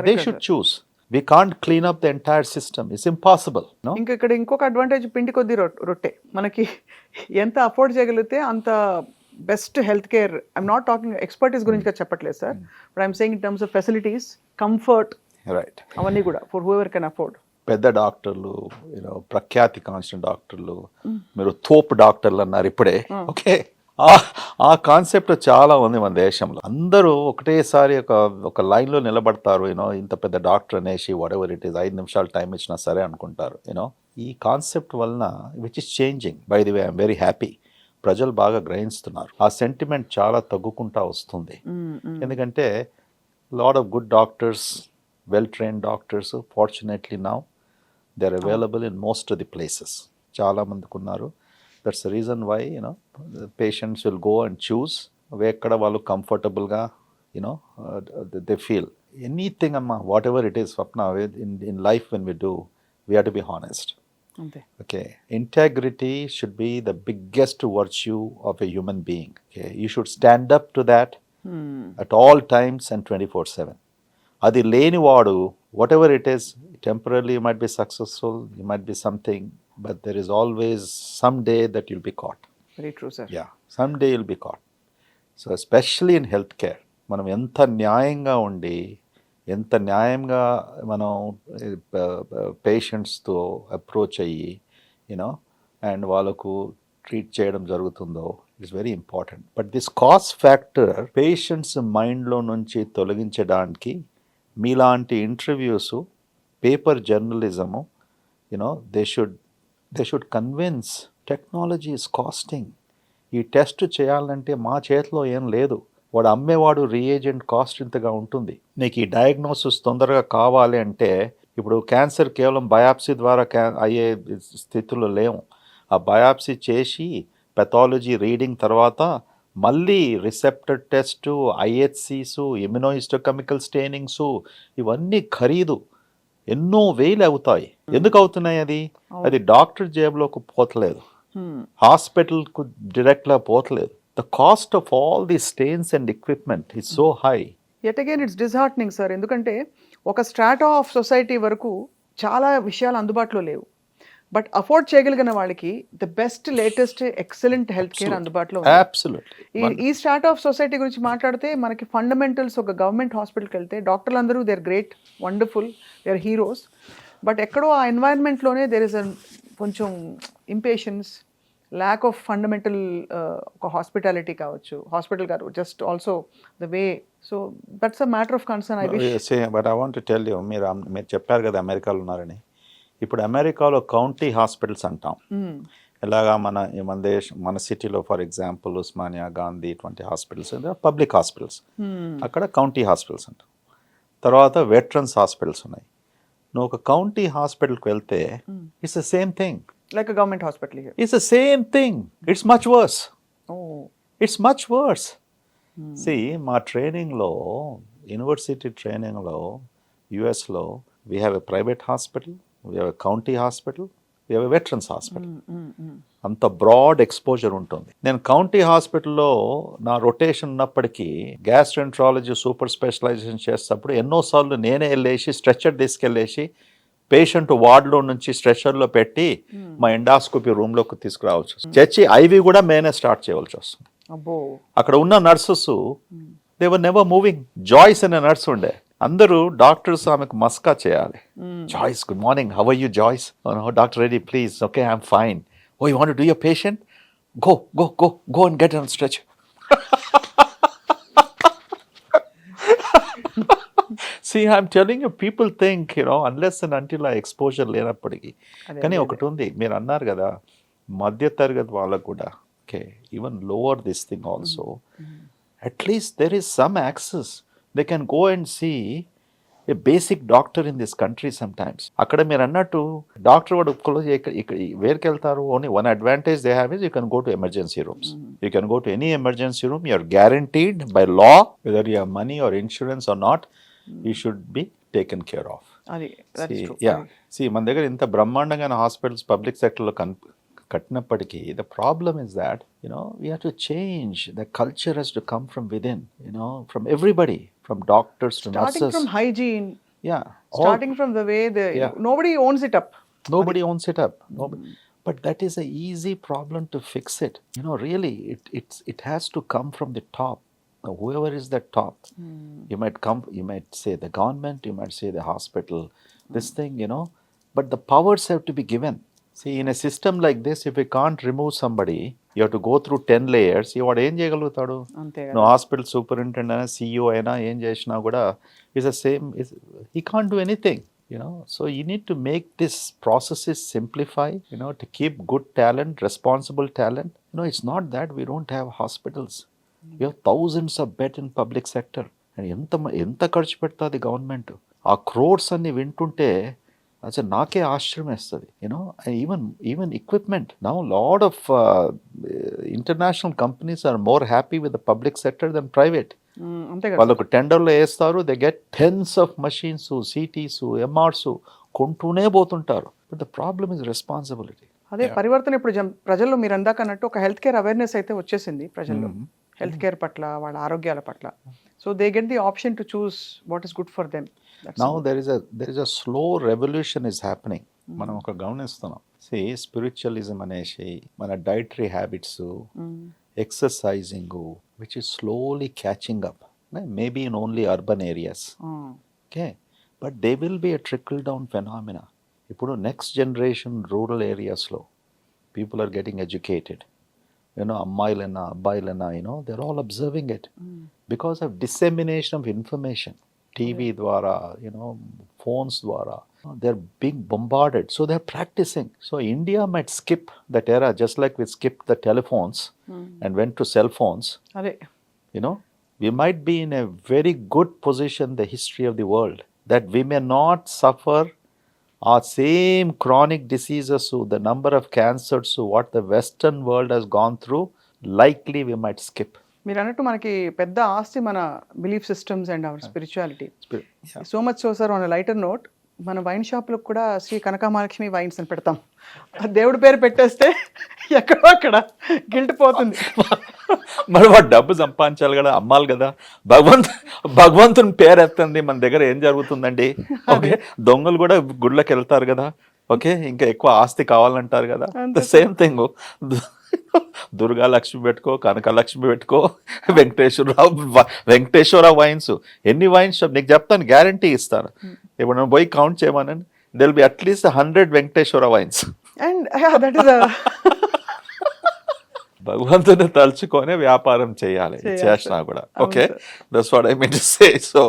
They should choose. We can't clean up the entire system. It's impossible. No? ఇంకా ఇక్కడ ఇంకొక advantage, పిండి కొద్ది రొట్టె. మనకి ఎంత అఫోర్డ్ చేయగలిగితే అంత best health care. I'm not talking expertise గురించి చెప్పట్లేదు sir, but I'm saying in terms of facilities, comfort, right, అవన్నీ కూడా ఫర్ హూఎవర్ కెన్ అఫోర్డ్. పెద్ద డాక్టర్లు, ప్రఖ్యాతి కాన్స్టెంట్ డాక్టర్లు, మీరు తోపు డాక్టర్లు అన్నారు ఇప్పుడే. ఓకే, ఆ కాన్సెప్ట్ చాలా ఉంది మన దేశంలో. అందరూ ఒకటేసారి ఒక లైన్లో నిలబడతారు. ఇంత పెద్ద డాక్టర్ అనేసి వాట్ ఎవర్ ఇట్ ఈస్, 5 నిమిషాలు టైం ఇచ్చినా సరే అనుకుంటారు. ఈ కాన్సెప్ట్ వలన which is changing, by the way I'm very happy. ప్రజలు బాగా గ్రహిస్తున్నారు. ఆ సెంటిమెంట్ చాలా తగ్గుకుంటా వస్తుంది. ఎందుకంటే lot of good doctors, well trained doctors, fortunately now they are available in most of the places. చాలా మందికి ఉన్నారు. That's the reason why patients will go and choose ఎక్కడ వాళ్ళు కంఫర్టబుల్గా దే ఫీల్ ఎనీథింగ్. అమ్మా, whatever it is, Swapna, in life when we do, we have to be honest. Okay, integrity should be the biggest virtue of a human being. Okay, you should stand up to that at all times and 24/7. Adi leni vaadu, whatever it is, temporarily you might be successful, you might be something, but there is always some day that you'll be caught. Very true, sir. Yeah, someday you'll be caught. So especially in healthcare, మనం ఎంత న్యాయంగా ఉండి, ఎంత న్యాయంగా మనం పేషెంట్స్తో approach అయ్యి and వాళ్ళకు ట్రీట్ చేయడం జరుగుతుందో, it's very important. But this cost factor patients మైండ్లో నుంచి తొలగించడానికి మీలాంటి interviews, paper journalism, they should convince technology is costing. ఈ టెస్ట్ చేయాలంటే మా చేతిలో ఏం లేదు. వాడు అమ్మేవాడు రీఏజెంట్ కాస్ట్ ఇంతగా ఉంటుంది. నీకు ఈ డయాగ్నోసిస్ తొందరగా కావాలి అంటే, ఇప్పుడు క్యాన్సర్ కేవలం బయాప్సీ ద్వారా అయ్యే స్థితిలో లేవు. ఆ బయాప్సీ చేసి పెథాలజీ రీడింగ్ తర్వాత మళ్ళీ రిసెప్టర్ టెస్టు, ఐహెచ్సిసు, ఇమ్యునోహిస్టోకెమికల్ స్టెయినింగ్స్, ఇవన్నీ ఖరీదు ఎన్నో వేలు అవుతాయి. ఎందుకు అవుతున్నాయి? అది డాక్టర్ జేబులోకి పోతలేదు, హాస్పిటల్కు డైరెక్ట్గా పోతలేదు. The cost of all these stains and equipment is so high. Yet again, it's disheartening, sir. ఎందుకంటే ఒక స్ట్రాటా ఆఫ్ సొసైటీ వరకు చాలా విషయాలు అందుబాటులో లేవు. బట్ అఫోర్డ్ చేయగలిగిన వాళ్ళకి the best, latest, excellent health care అందుబాటులో ఉంది. Absolutely. ఈ స్ట్రాటా ఆఫ్ సొసైటీ గురించి మాట్లాడితే మనకి ఫండమెంటల్స్, ఒక గవర్నమెంట్ హాస్పిటల్కి వెళ్తే డాక్టర్లు అందరూ they are great, wonderful, they are heroes. But ఎక్కడో ఆ ఎన్వైరన్మెంట్లోనే దేర్ ఇస్ కొంచెం ఇంపేషన్స్, ల్యాక్ ఆఫ్ ఫండమెంటల్, ఒక హాస్పిటాలిటీ కావచ్చు, హాస్పిటల్ గారు just also the way. So that's a matter of concern. I wish. But I want to tell you, మీరు చెప్పారు కదా అమెరికాలో ఉన్నారని. ఇప్పుడు అమెరికాలో కౌంటీ హాస్పిటల్స్ అంటాం. ఇలాగా మన సిటీలో ఫర్ ఎగ్జాంపుల్ ఉస్మానియా, గాంధీ, ఇటువంటి హాస్పిటల్స్ పబ్లిక్ హాస్పిటల్స్. అక్కడ కౌంటీ హాస్పిటల్స్ అంటాం. తర్వాత వెటరన్స్ హాస్పిటల్స్ ఉన్నాయి. నువ్వు ఒక కౌంటీ హాస్పిటల్కి వెళ్తే it's the same thing. Like a government hospital here. It's the same thing. It's much worse. Oh. It's much worse. See, my training law, university training law, US law, we have a private hospital, we have a county hospital, we have a veterans hospital. అంత broad exposure ఉంటుంది. నేను county హాస్పిటల్లో నా rotation ఉన్నప్పటికీ gastroenterology super specialisation చేసేటప్పుడు ఎన్నోసార్లు నేనే వెళ్ళేసి స్ట్రెచర్ తీసుకెళ్ళేసి పేషెంట్ వార్డులో నుంచి స్ట్రెచర్లో పెట్టి మా ఎండాస్కోపీ రూమ్లోకి తీసుకురావచ్చు. చచ్చి ఐవి కూడా మేనే స్టార్ట్ చేయవలసి వస్తుంది. అక్కడ ఉన్న nurses they were never moving. Joyce అనే నర్స్ ఉండే, అందరూ డాక్టర్స్ ఆమెకు మస్కా చేయాలి. Joyce, good morning, how are you Joyce? Doctor Reddy, please, okay, I'm fine. Oh, you want to do your patient? Go and get on stretcher. See, I'm telling you, people think, unless and until ఆ exposure లేనప్పటికీ. కానీ ఒకటి ఉంది, మీరు అన్నారు కదా మధ్య తరగతి వాళ్ళకు కూడా, okay, even lower this thing also, at least there is some access. They can go and see a basic doctor in this country some times. అక్కడ మీరు అన్నట్టు డాక్టర్ వాడు ఇక్కడ వేరుకి వెళ్తారు. Only one advantage they have is you can go to emergency rooms. You can go to any emergency room. You are guaranteed by law whether you have money or insurance or not, you should be taken care of. మన దగ్గర ఇంత బ్రహ్మాండంగా hospitals public సెక్టర్లో కట్టినప్పటికీ the problem is that we have to change the culture has to come from within, from everybody, from doctors to nurses. Starting from hygiene. Yeah. Starting from the way nobody owns it up. Nobody owns it up. Nobody. But that is an easy problem to fix it. Really, it has to come from the top. Now, whoever is the top, you might say the government, you might say the hospital, this thing, but the powers have to be given. See, in a system like this, if you can't remove somebody, you have to go through 10 layers. వాడు ఏం చేయగలుగుతాడు? నువ్వు hospital superintendent అయినా CEO అయినా ఏం చేసినా కూడా is the same. He can't do anything. So you need to make this processes simplify, to keep good talent, responsible talent. It's not that we don't have hospitals. We have thousands of beds in public sector. And ఎంత ఖర్చు పెడుతుంది government? ఆ క్రోర్స్ అన్ని వింటుంటే అసలు నాకే ఆశ్చర్యం వేస్తుంది. Even equipment now lot of international companies are more happy with the public sector then private. వాళ్ళకు టెండర్లో వేస్తారు, they get tens of machines, CTs, MRs కొంటూనే పోతుంటారు. But the problem is responsibility. అదే పరివర్తన ఇప్పుడు ప్రజల్లో మీరు అందాక అన్నట్టు ఒక హెల్త్ కేర్ అవేర్నెస్ అయితే వచ్చేసింది ప్రజల్లో, హెల్త్ కేర్ పట్ల, వాళ్ళ ఆరోగ్యాల పట్ల. So they get the option to choose what is good for them. Now there is a slow revolution is happening. మనం ఒక గమనిస్తున్నాం. See, spiritualism అనేసి, మన dietary habits, exercising, which is slowly catching up. Maybe in only urban areas. Okay, but there will be a trickle down phenomena. ఇప్పుడు next generation rural areas లో people are getting educated. అమ్మాయిలైనా అబ్బాయిలైనా, they're all observing it because of dissemination of information. TV ద్వారా, phones ద్వారా, they're being bombarded. So they're practicing. So India might skip that era, just like we skipped the telephones and went to cell phones. We might be in a very good position in the history of the world that we may not suffer our same chronic diseases, the number of cancers, what the Western world has gone through, likely we might skip. మీరు అన్నట్టు మనకి పెద్ద ఆస్తి మన belief systems and hour spirituality. So much so sir, on lighter note, మన wine షాప్లకు కూడా Shri Kanakamahalakshmi wines అని పెడతాం. దేవుడి పేరు పెట్టేస్తే ఎక్కడో అక్కడ గిల్ట్ పోతుంది. మరి వాడు డబ్బు సంపాదించాలి కదా, అమ్మాలి కదా. భగవంతుని పేరు ఎత్తండి, మన దగ్గర ఏం జరుగుతుందండి? ఓకే, దొంగలు కూడా గుళ్ళకి వెళ్తారు కదా. ఓకే, ఇంకా ఎక్కువ ఆస్తి కావాలంటారు కదా. The same thing, Durga Lakshmi పెట్టుకో, కనకలక్ష్మి పెట్టుకో, వెంకటేశ్వర వైన్స్. ఎన్ని వైన్స్ నీకు చెప్తాను, గ్యారంటీ ఇస్తాను. ఇప్పుడు నేను పోయి కౌంట్ చేయమనండి, there will be at least 100 Venkateswara wines. And that is భగవంతుని తలుచుకొని వ్యాపారం చేయాలి, చేసినా కూడా. Okay, that's what I mean to say. So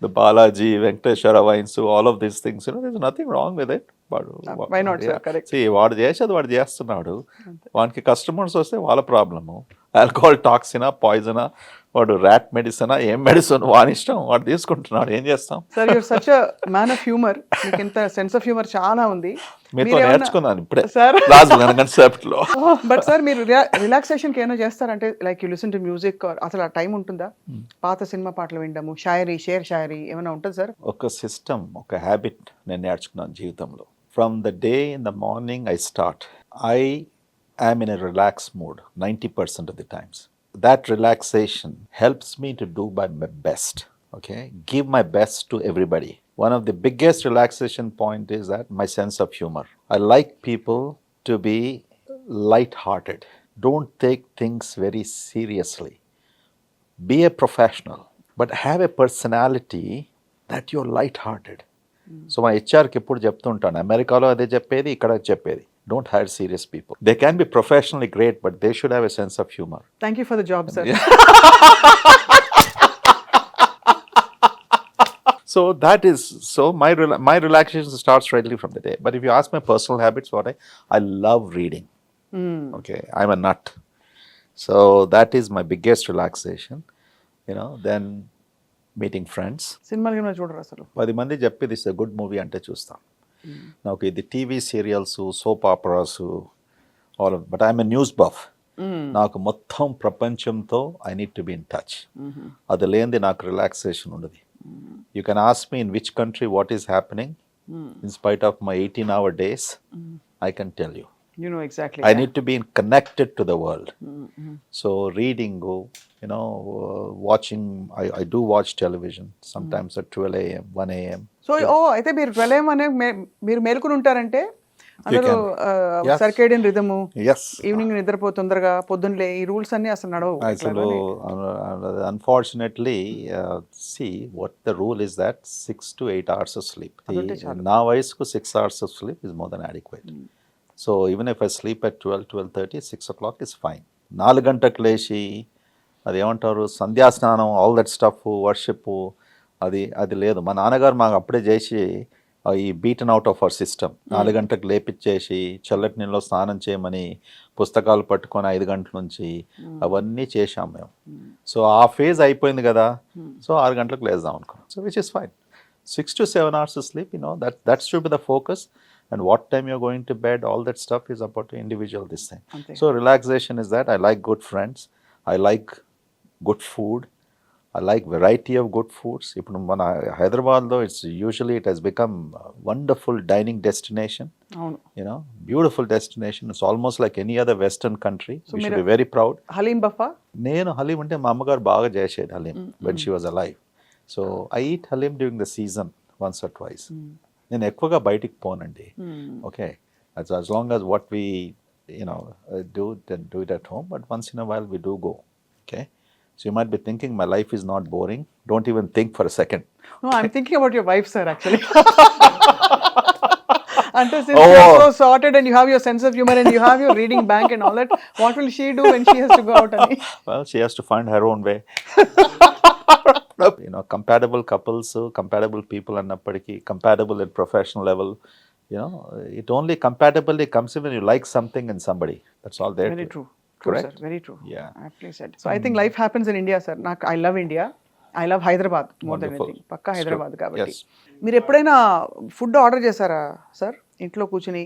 the Balaji, Venkateswara wines, all of these things, there is nothing wrong with it. వాడు చేసేది వాడు చేస్తున్నాడు. వానికి కస్టమర్స్ వస్తే వాళ్ళ ప్రాబ్లము. ఆల్కహాల్ టాక్సినా, పాయిజనా, వాడు ర్యాట్ మెడిసినా, ఏం మెడిసిన్ వాని ఇష్టం, వాడు తీసుకుంటున్నాడు. ఏం చేస్తాం? Sir, you're such a man of humour. మీకు ఇంత సెన్స్ ఆఫ్ హ్యూమర్ చాలా ఉంది. మీతో నేర్చుకున్నాను ఇప్పుడే సార్. బట్ సార్, మీరు రిలాక్సేషన్ కి ఏమైనా చేస్తారంటే, like you listen to music, అసలు ఆ టైం ఉంటుందా? పాత సినిమా పాటలు వినడము, షాయరీ, షేర్ షాయరీ ఏమైనా ఉంటుంది సార్? ఒక సిస్టమ్, ఒక హ్యాబిట్ నేను నేర్చుకున్నాను జీవితంలో. From the day in the morning I start, I am in a relaxed mood 90% of the times. That relaxation helps me to do my best, okay? Give my best to everybody. One of the biggest relaxation point is that my sense of humor. I like people to be light-hearted. Don't take things very seriously. Be a professional, but have a personality that you're light-hearted. So మా HR కి ఎప్పుడు చెప్తుంటాను, అమెరికాలో అదే చెప్పేది, ఇక్కడ చెప్పేది. Don't hire serious people. They can be professionally great, but they should have a sense of humor. Thank you for the job, sir. So that is, so my relaxation starts readily from the day. But if you ask my personal habits, I love reading. Okay, I'm a nut. So that is my biggest relaxation. Then meeting friends. సినిమాలు గినిమాలు చూడరు అసలు. 10 మంది చెప్పి this a good movie అంటే చూస్తాం. నాకు ఇది TV serials, soap operas, but I'm a news buff. నాకు మొత్తం ప్రపంచంతో I need to be in touch. అది లేనిది నాకు రిలాక్సేషన్ ఉండదు. You can ask me in which country what is happening. In spite of my 18-hour days, I can tell you. You know exactly. I need to be connected to the world. So reading, watching, I do watch television sometimes at 12 a.m., 1 a.m. So, అయితే మీరు 12 a.m. అనే మీరు మేల్కొని ఉంటారంటే అందరూ circadian రిథము, evening నిద్రపో తొందరగా, పొద్దున్నలే, ఈ రూల్స్ అన్ని అసలు నడవు. అసలు unfortunately, see what the rule is that 6 to 8 hours of sleep. నా వయసుకు 6 hours of sleep is more than adequate. So even if I sleep at 12:30, 6 o'clock is fine. 4 గంటలకు లేచి అది ఏమంటారు సంధ్యాస్నానం, ఆల్ దట్ స్టఫ్, వర్షిప్, అది లేదు. మా నాన్నగారు మాకు అప్పుడే చేసి ఈ beaten out of our system. 4 గంటలకు లేపిచ్చేసి చల్లటి నీళ్ళలో స్నానం చేయమని పుస్తకాలు పట్టుకొని 5 గంటల నుంచి అవన్నీ చేశాం మేము. సో ఆ ఫేజ్ అయిపోయింది కదా. సో 6 గంటలకు లేద్దాం అనుకున్నాం. So which is fine. 6 to 7 hours of sleep, that should be the focus. And what time you're going to bed, all that stuff is about the individual this thing. Okay. So relaxation is that I like good friends, I like good food, I like variety of good foods. Ippudu mana Hyderabad though, it has become a wonderful dining destination. Beautiful destination. It's almost like any other western country. So we should be very proud. Halim buffa? Nenu halim ante ma ammagaru baga chesedi halim when she was alive. So I eat halim during the season once or twice. నేను ఎక్కువగా బయటికి పోనండి. Okay, as long as what we do it at home, but once in a while we do go. Okay, so you might be thinking my life is not boring. Don't even think for a second. No, I'm thinking about your wife, sir, actually. Until since you're so sorted and you have your sense of humor and you have your reading bank and all that, what will she do when she has to go out? Well, she has to find her own way. Compatible couples, compatible people annappadiki, compatible at professional level, it only compatibility comes in when you like something in somebody. That's all there. Very true. Correct? Sir, very true. Yeah. Aptly said. So I think life happens in India, sir. I love India. I love Hyderabad more than anything. Pakka Hyderabad kabatti. మీరు ఎప్పుడైనా food order చేశారా sir ఇంట్లో కూర్చుని?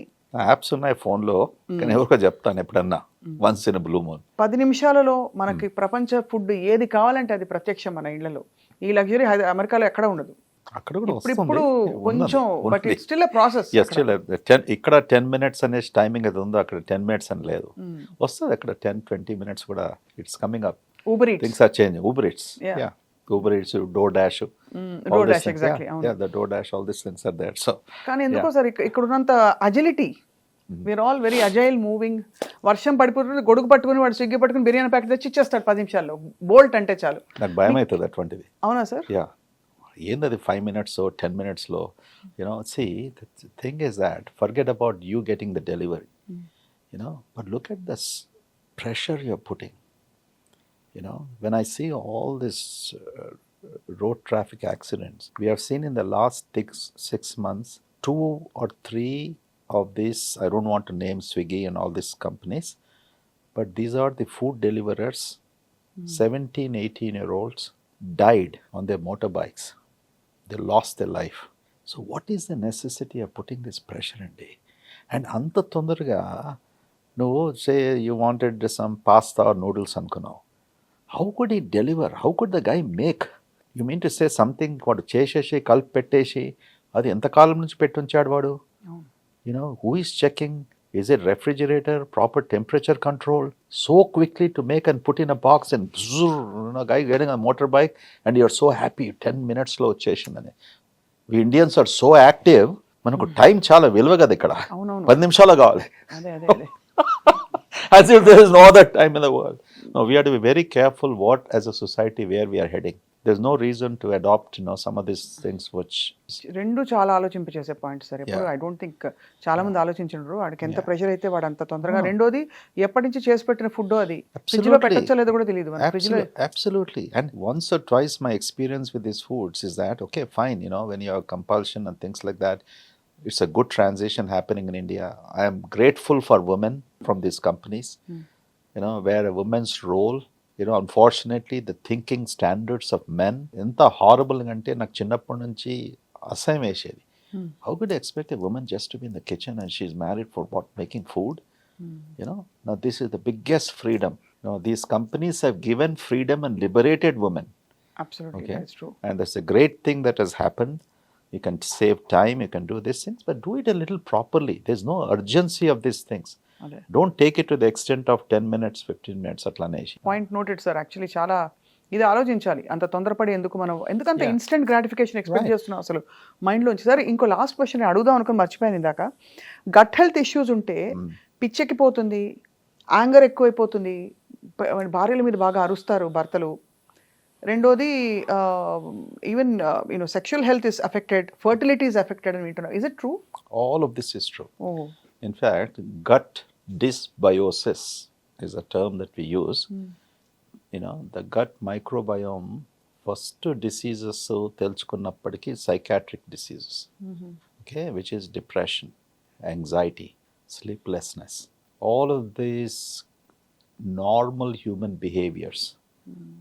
Apps ఉన్నాయి ఫోన్లో, కానీ ఎవరికో చెప్తాను ఎప్పుడన్నా, వన్స్ ఇన్ బ్లూ మూన్. 10 నిమిషాలలో మనకి ప్రపంచ ఫుడ్ ఏది కావాలంటే అది ప్రత్యక్షం మన ఇళ్లలో. ఈ లగ్జరీ అమెరికాలో ఎక్కడ ఉండదు. అక్కడ కూడా ఇప్పుడు కొంచెం, but it's still a process. ఇక్కడ 10 minutes అనే టైమింగ్ అది ఉందో, అక్కడ 10 minutes అని లేదు. వస్తుంది అక్కడ 10-20 minutes కూడా. It's coming up. Uber Eats. Things are changing. Uber Eats. Yeah. Uber Eats, DoorDash. DoorDash, exactly. Yeah, the DoorDash, all these things are there. So కానీ ఎందుకో సార్ ఇక్కడ ఉన్నంత agility, we are all very agile moving. వర్షం పడిపోతుంది, గొడుగు పట్టుకుని వాడు Swiggy పట్టుకుని బిర్యానీ ప్యాకెట్ తెచ్చి ఇచ్చేస్తాడు 10 నిమిషాల్లో. బోల్ట్ అంటే చాలు. నాకు భయం అవుతుంది అటువంటిది. అవునా సార్? యా, ఏందది 5 minutes 10 minutes లో. See, the thing is that forget about you getting the delivery, but look at this pressure you're putting. When I see all this road traffic accidents, we have seen in the last 6 months 2 or 3 of these, I don't want to name Swiggy and all these companies, but these are the food deliverers. 17-18-year-olds died on their motorbikes. They lost their life. So what is the necessity of putting this pressure in day? And anta tondaraga no, say you wanted some pasta or noodles అనుకున్నావు. How could he deliver? How could the guy make? You mean to say something వాడు చేసేసి కలిపి పెట్టేసి అది ఎంతకాలం నుంచి పెట్టుంచాడు వాడు? Who is checking? Is it refrigerator, proper temperature control? So quickly to make and put in a box and guy getting a motorbike and you're so happy 10 minutes లో వచ్చేసిందని. We Indians are so active, మనకు time చాలా విలువ కదా ఇక్కడ. 10 నిమిషాలు కావాలి. As if there is no other time in the world. No, we have to be very careful what as a society where we are heading. there's no reason to adopt, some of these things which, రెండు చాలా ఆలోచింపచేసే points sir. ఎప్పుడు Yeah. I don't think చాలా మంది ఆలోచించరు వాడికి ఎంత Yeah. Pressure అయితే వాడు అంత తొందరగా. No. రెండోది ఎప్పటి నుంచి చేసి పెట్టిన ఫుడ్ అది ఫ్రిడ్జ్ లో Absolutely. పెట్టచ్చో లేదో కూడా తెలియదు. ఫ్రిడ్జ్ లో Absolutely. And once or twice my experience with these foods is that, okay, fine, when you have compulsion and things like that, it's a good transition happening in India. I am grateful for women from these companies, where a woman's role, unfortunately, the thinking standards of men, ఎంత horrible అంటే నాకు చిన్నప్పటి నుంచి అసహ్యం వేసేది. How could I expect a woman just to be in the kitchen and she's married for what? Making food? Now this is the biggest freedom. These companies have given freedom and liberated women. Absolutely Okay. That's true. And that's a great thing that has happened. You can save time, you can do these things, but do it a little properly. There's no urgency of these things. అదే Don't take it to the extent of 10 minutes, 15 minutes అట్లానేసి. Point noted sir. Actually చాలా ఇది ఆలోచించాలి. అంత తొందరపడి ఎందుకంత Yeah. Instant gratification expect Right. చేస్తున్నాం అసలు మైండ్లోంచి. సార్ ఇంకో లాస్ట్ క్వశ్చన్ అడుగుదాం అనుకుని మర్చిపోయాను ఇందాక. గట్ హెల్త్ ఇష్యూస్ ఉంటే పిచ్చెక్కిపోతుంది, యాంగర్ ఎక్కువైపోతుంది, భార్యల మీద బాగా అరుస్తారు భర్తలు. రెండోది even sexual health is affected, fertility is affected అని వింటున్నాం. Is it true? All of this is true. Oh In fact, gut dysbiosis is a term that we use. The gut microbiome, first diseases తెలుసుకున్నప్పటికీ psychiatric diseases, okay, which is depression, anxiety, sleeplessness. All of these normal human behaviors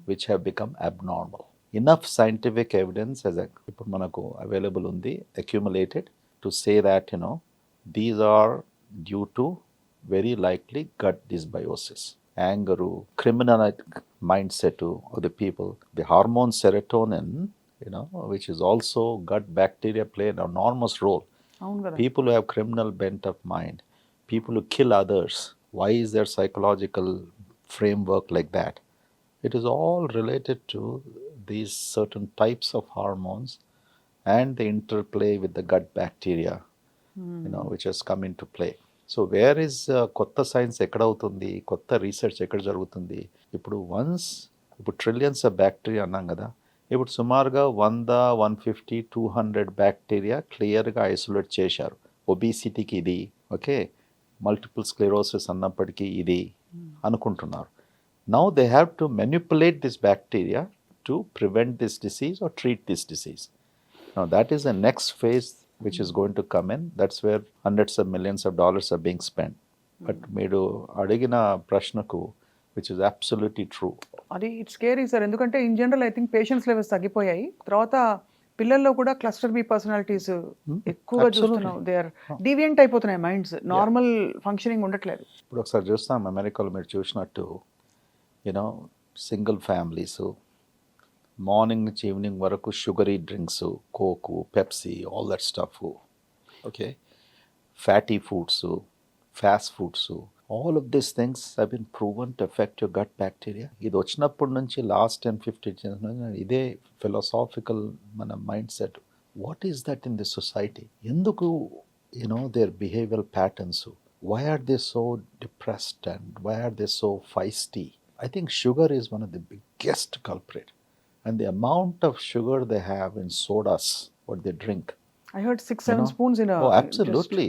which have become abnormal. Enough scientific evidence as ఇప్పుడు మనకు available ఉంది, accumulated, to say that, these are due to very likely gut dysbiosis. Anger, criminal mindset of the people, the hormone serotonin, which is also gut bacteria play an enormous role. అవును కదా. People who have criminal bent of mind, people who kill others, why is their psychological framework like that? It is all related to these certain types of hormones and the interplay with the gut bacteria, which has come into play. So where is కొత్త science ఎక్కడ అవుతుంది, కొత్త research ఎక్కడ జరుగుతుంది? ఇప్పుడు trillions of bacteria అన్నాం కదా, ఇప్పుడు సుమారుగా 100, 150, 200 బ్యాక్టీరియా క్లియర్గా ఐసోలేట్ చేశారు. ఒబిసిటీకి ఇది, ఓకే, మల్టిపుల్ స్క్లెరోసిస్ అన్నప్పటికీ ఇది అనుకుంటున్నారు. Now they have to manipulate this bacteria to prevent this disease or treat this disease. Now that is the next phase which is going to come in. That's where hundreds of millions of dollars are being spent. But మీరు అడిగిన ప్రశ్నకు, which is absolutely true. అది it's scary sir. ఎందుకంటే in general I think patience levels తగ్గిపోయాయి. తర్వాత పిల్లల్లో కూడా cluster B personalities ఎక్కువగా చూస్తున్నాం. దే ఆర్ డీవియంట్ అయిపోతున్నాయి మైండ్స్, నార్మల్ ఫంక్షనింగ్ ఉండట్లేదు. ఇప్పుడు ఒకసారి చూస్తాం, అమెరికాలో మీరు చూసినట్టు, సింగిల్ ఫ్యామిలీస్ మార్నింగ్ నుంచి ఈవినింగ్ వరకు sugary drinks, coke, Pepsi, all that stuff, okay, fatty foods, fast foods, all of these things have been proven to effect your gut bacteria. ఇది వచ్చినప్పటి నుంచి లాస్ట్ 10-15 years ఇదే ఫిలాసాఫికల్ మన mind set. What is that in this society? ఎందుకు their behavioral patterns, why are they so depressed and why are they so feisty? I think sugar is one of the biggest culprit, and the amount of sugar they have in sodas, what they drink. I heard 6-7 spoons in a. Oh, absolutely.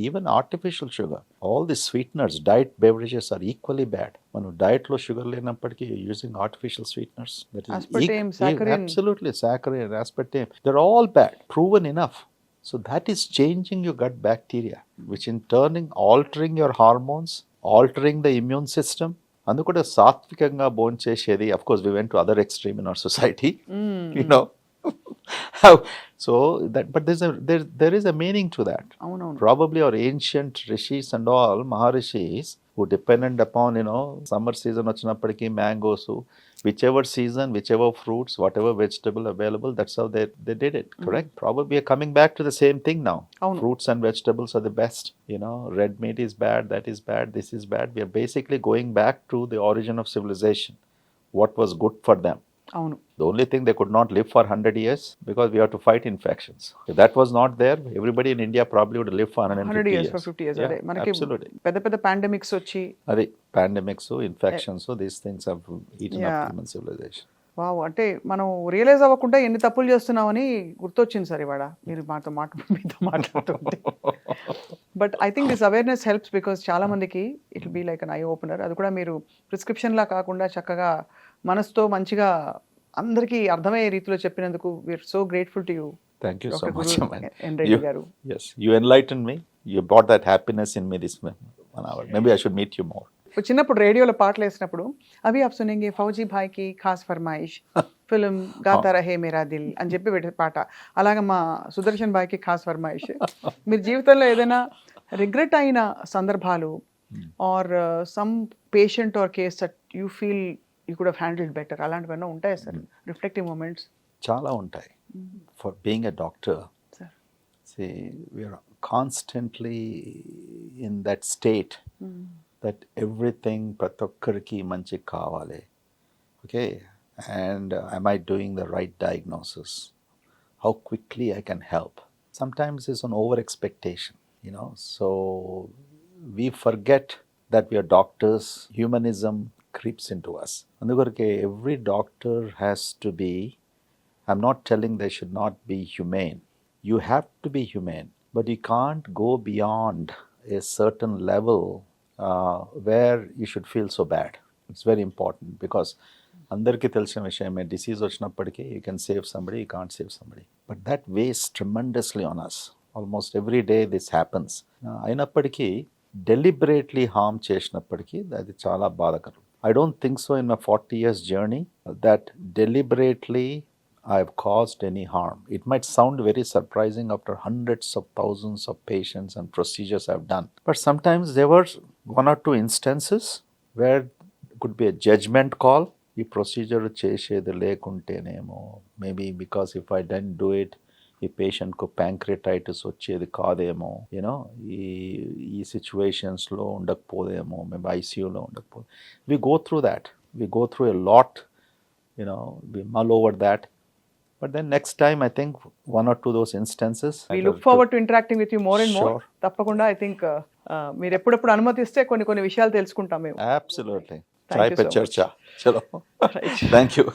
Even artificial sugar. All the sweeteners, diet beverages are equally bad. When diet lo sugar lenappatiki, you're using artificial sweeteners. That is aspartame, saccharin. Absolutely, saccharin, aspartame. They're all bad. Proven enough. So that is changing your gut bacteria, which in turning altering your hormones, altering the immune system. అందుకూడా సాత్వికంగా భోంచేసేది. Of course, we went to other extreme in our society. So that, but there is a meaning to that. అవునవును. Probably our ancient rishis and all, maharishis, who depended upon, summer season వచ్చినప్పటికీ mangoes, whichever season, whichever fruits, whatever vegetable available, that's how they did it, correct? Probably we are coming back to the same thing now. Fruits and vegetables are the best. Red meat is bad, that is bad, this is bad. We are basically going back to the origin of civilization. What was good for them. అవును. The only thing, they could not live for 100 years because we have to fight infections. If that was not there, everybody in India probably would live for 100 years. For 50 years. Yeah, అదే మనకి absolutely. పెద్ద pandemics వచ్చి Adi, pandemics, infections, so these things have eaten up human civilization. Wow! అంటే మనం realise అవ్వకుండా ఎన్ని తప్పులు చేస్తున్నామని గుర్తొచ్చింది సార్ ఇవాళ మీరు మీతో మాట్లాడుతుంటే. But I think this awareness helps because చాలా మందికి it will be like an eye opener. అది కూడా మీరు ప్రిస్క్రిప్షన్‌లా కాకుండా చక్కగా మనసుతో మంచిగా అందరికీ అర్థమయ్యే రీతిలో చెప్పినందుకు we are so grateful to you. Thank you so doctor much, guru man. N Reddy గారు. Yes, you enlightened me. You brought that happiness in me this 1 hour. Maybe I should meet you more. చిన్నప్పుడు రేడియోలో పాటలు వేసినప్పుడు అవి ఆప్ సునేంగే ఫౌజీ భాయ్కి ఖాస్ ఫర్మాయిష్ ఫిల్మ్ గాతా రహే మేరా దిల్ అని చెప్పి పెట్టే పాట. అలాగే మా సుదర్శన్ భాయ్కి ఖాస్ ఫర్మాయిష్. మీరు జీవితంలో ఏదైనా రిగ్రెట్ అయిన సందర్భాలు or some patient or case that you feel you could have handled better అలాంటివన్నీ ఉంటాయి సార్ రిఫ్లెక్టివ్ మూమెంట్స్? చాలా ఉంటాయి. For being a doctor, sir see, we are constantly in that state that everything ప్రతి ఒక్కరికి మంచి కావాలి. Okay, and am I doing the right diagnosis? How quickly I can help? Sometimes it's an over expectation, you know, so we forget that we are doctors. Humanism creeps into us. అందుకొరకే every doctor has to be, I'm not telling they should not be humane. You have to be humane, but you can't go beyond a certain level where you should feel so bad. It's very important because అందరికీ తెలిసిన విషయమే, disease వచ్చినప్పటికీ you can save somebody, you can't save somebody, but that weighs tremendously on us. Almost every day this happens. అయినప్పటికీ deliberately harm చేసినప్పటికీ అది చాలా బాధాకరం. I don't think so in my 40 years journey that deliberately I have caused any harm. It might sound very surprising after hundreds of thousands of patients and procedures I've done. But sometimes there were 1 or 2 instances where it could be a judgment call. ఈ procedure చేసేది లేకుంటేనేమో, maybe because if I don't do it ఈ పేషెంట్కు pancreatitis వచ్చేది కాదేమో, you know ఈ సిచ్యువేషన్స్లో ఉండకపోదేమో, మేము ఐసీయూలో ఉండకపోతే. We go through that, we go through a lot, you know, we mull over that. But then next time, I think 1 or 2 those instances. We look forward to interacting with you more and more. Sure. తప్పకుండా I think మీరు ఎప్పుడప్పుడు అనుమతిస్తే కొన్ని విషయాలు తెలుసుకుంటాం మేము. Absolutely. Thank Chai you pe so charcha. Chalo. Right. Thank you.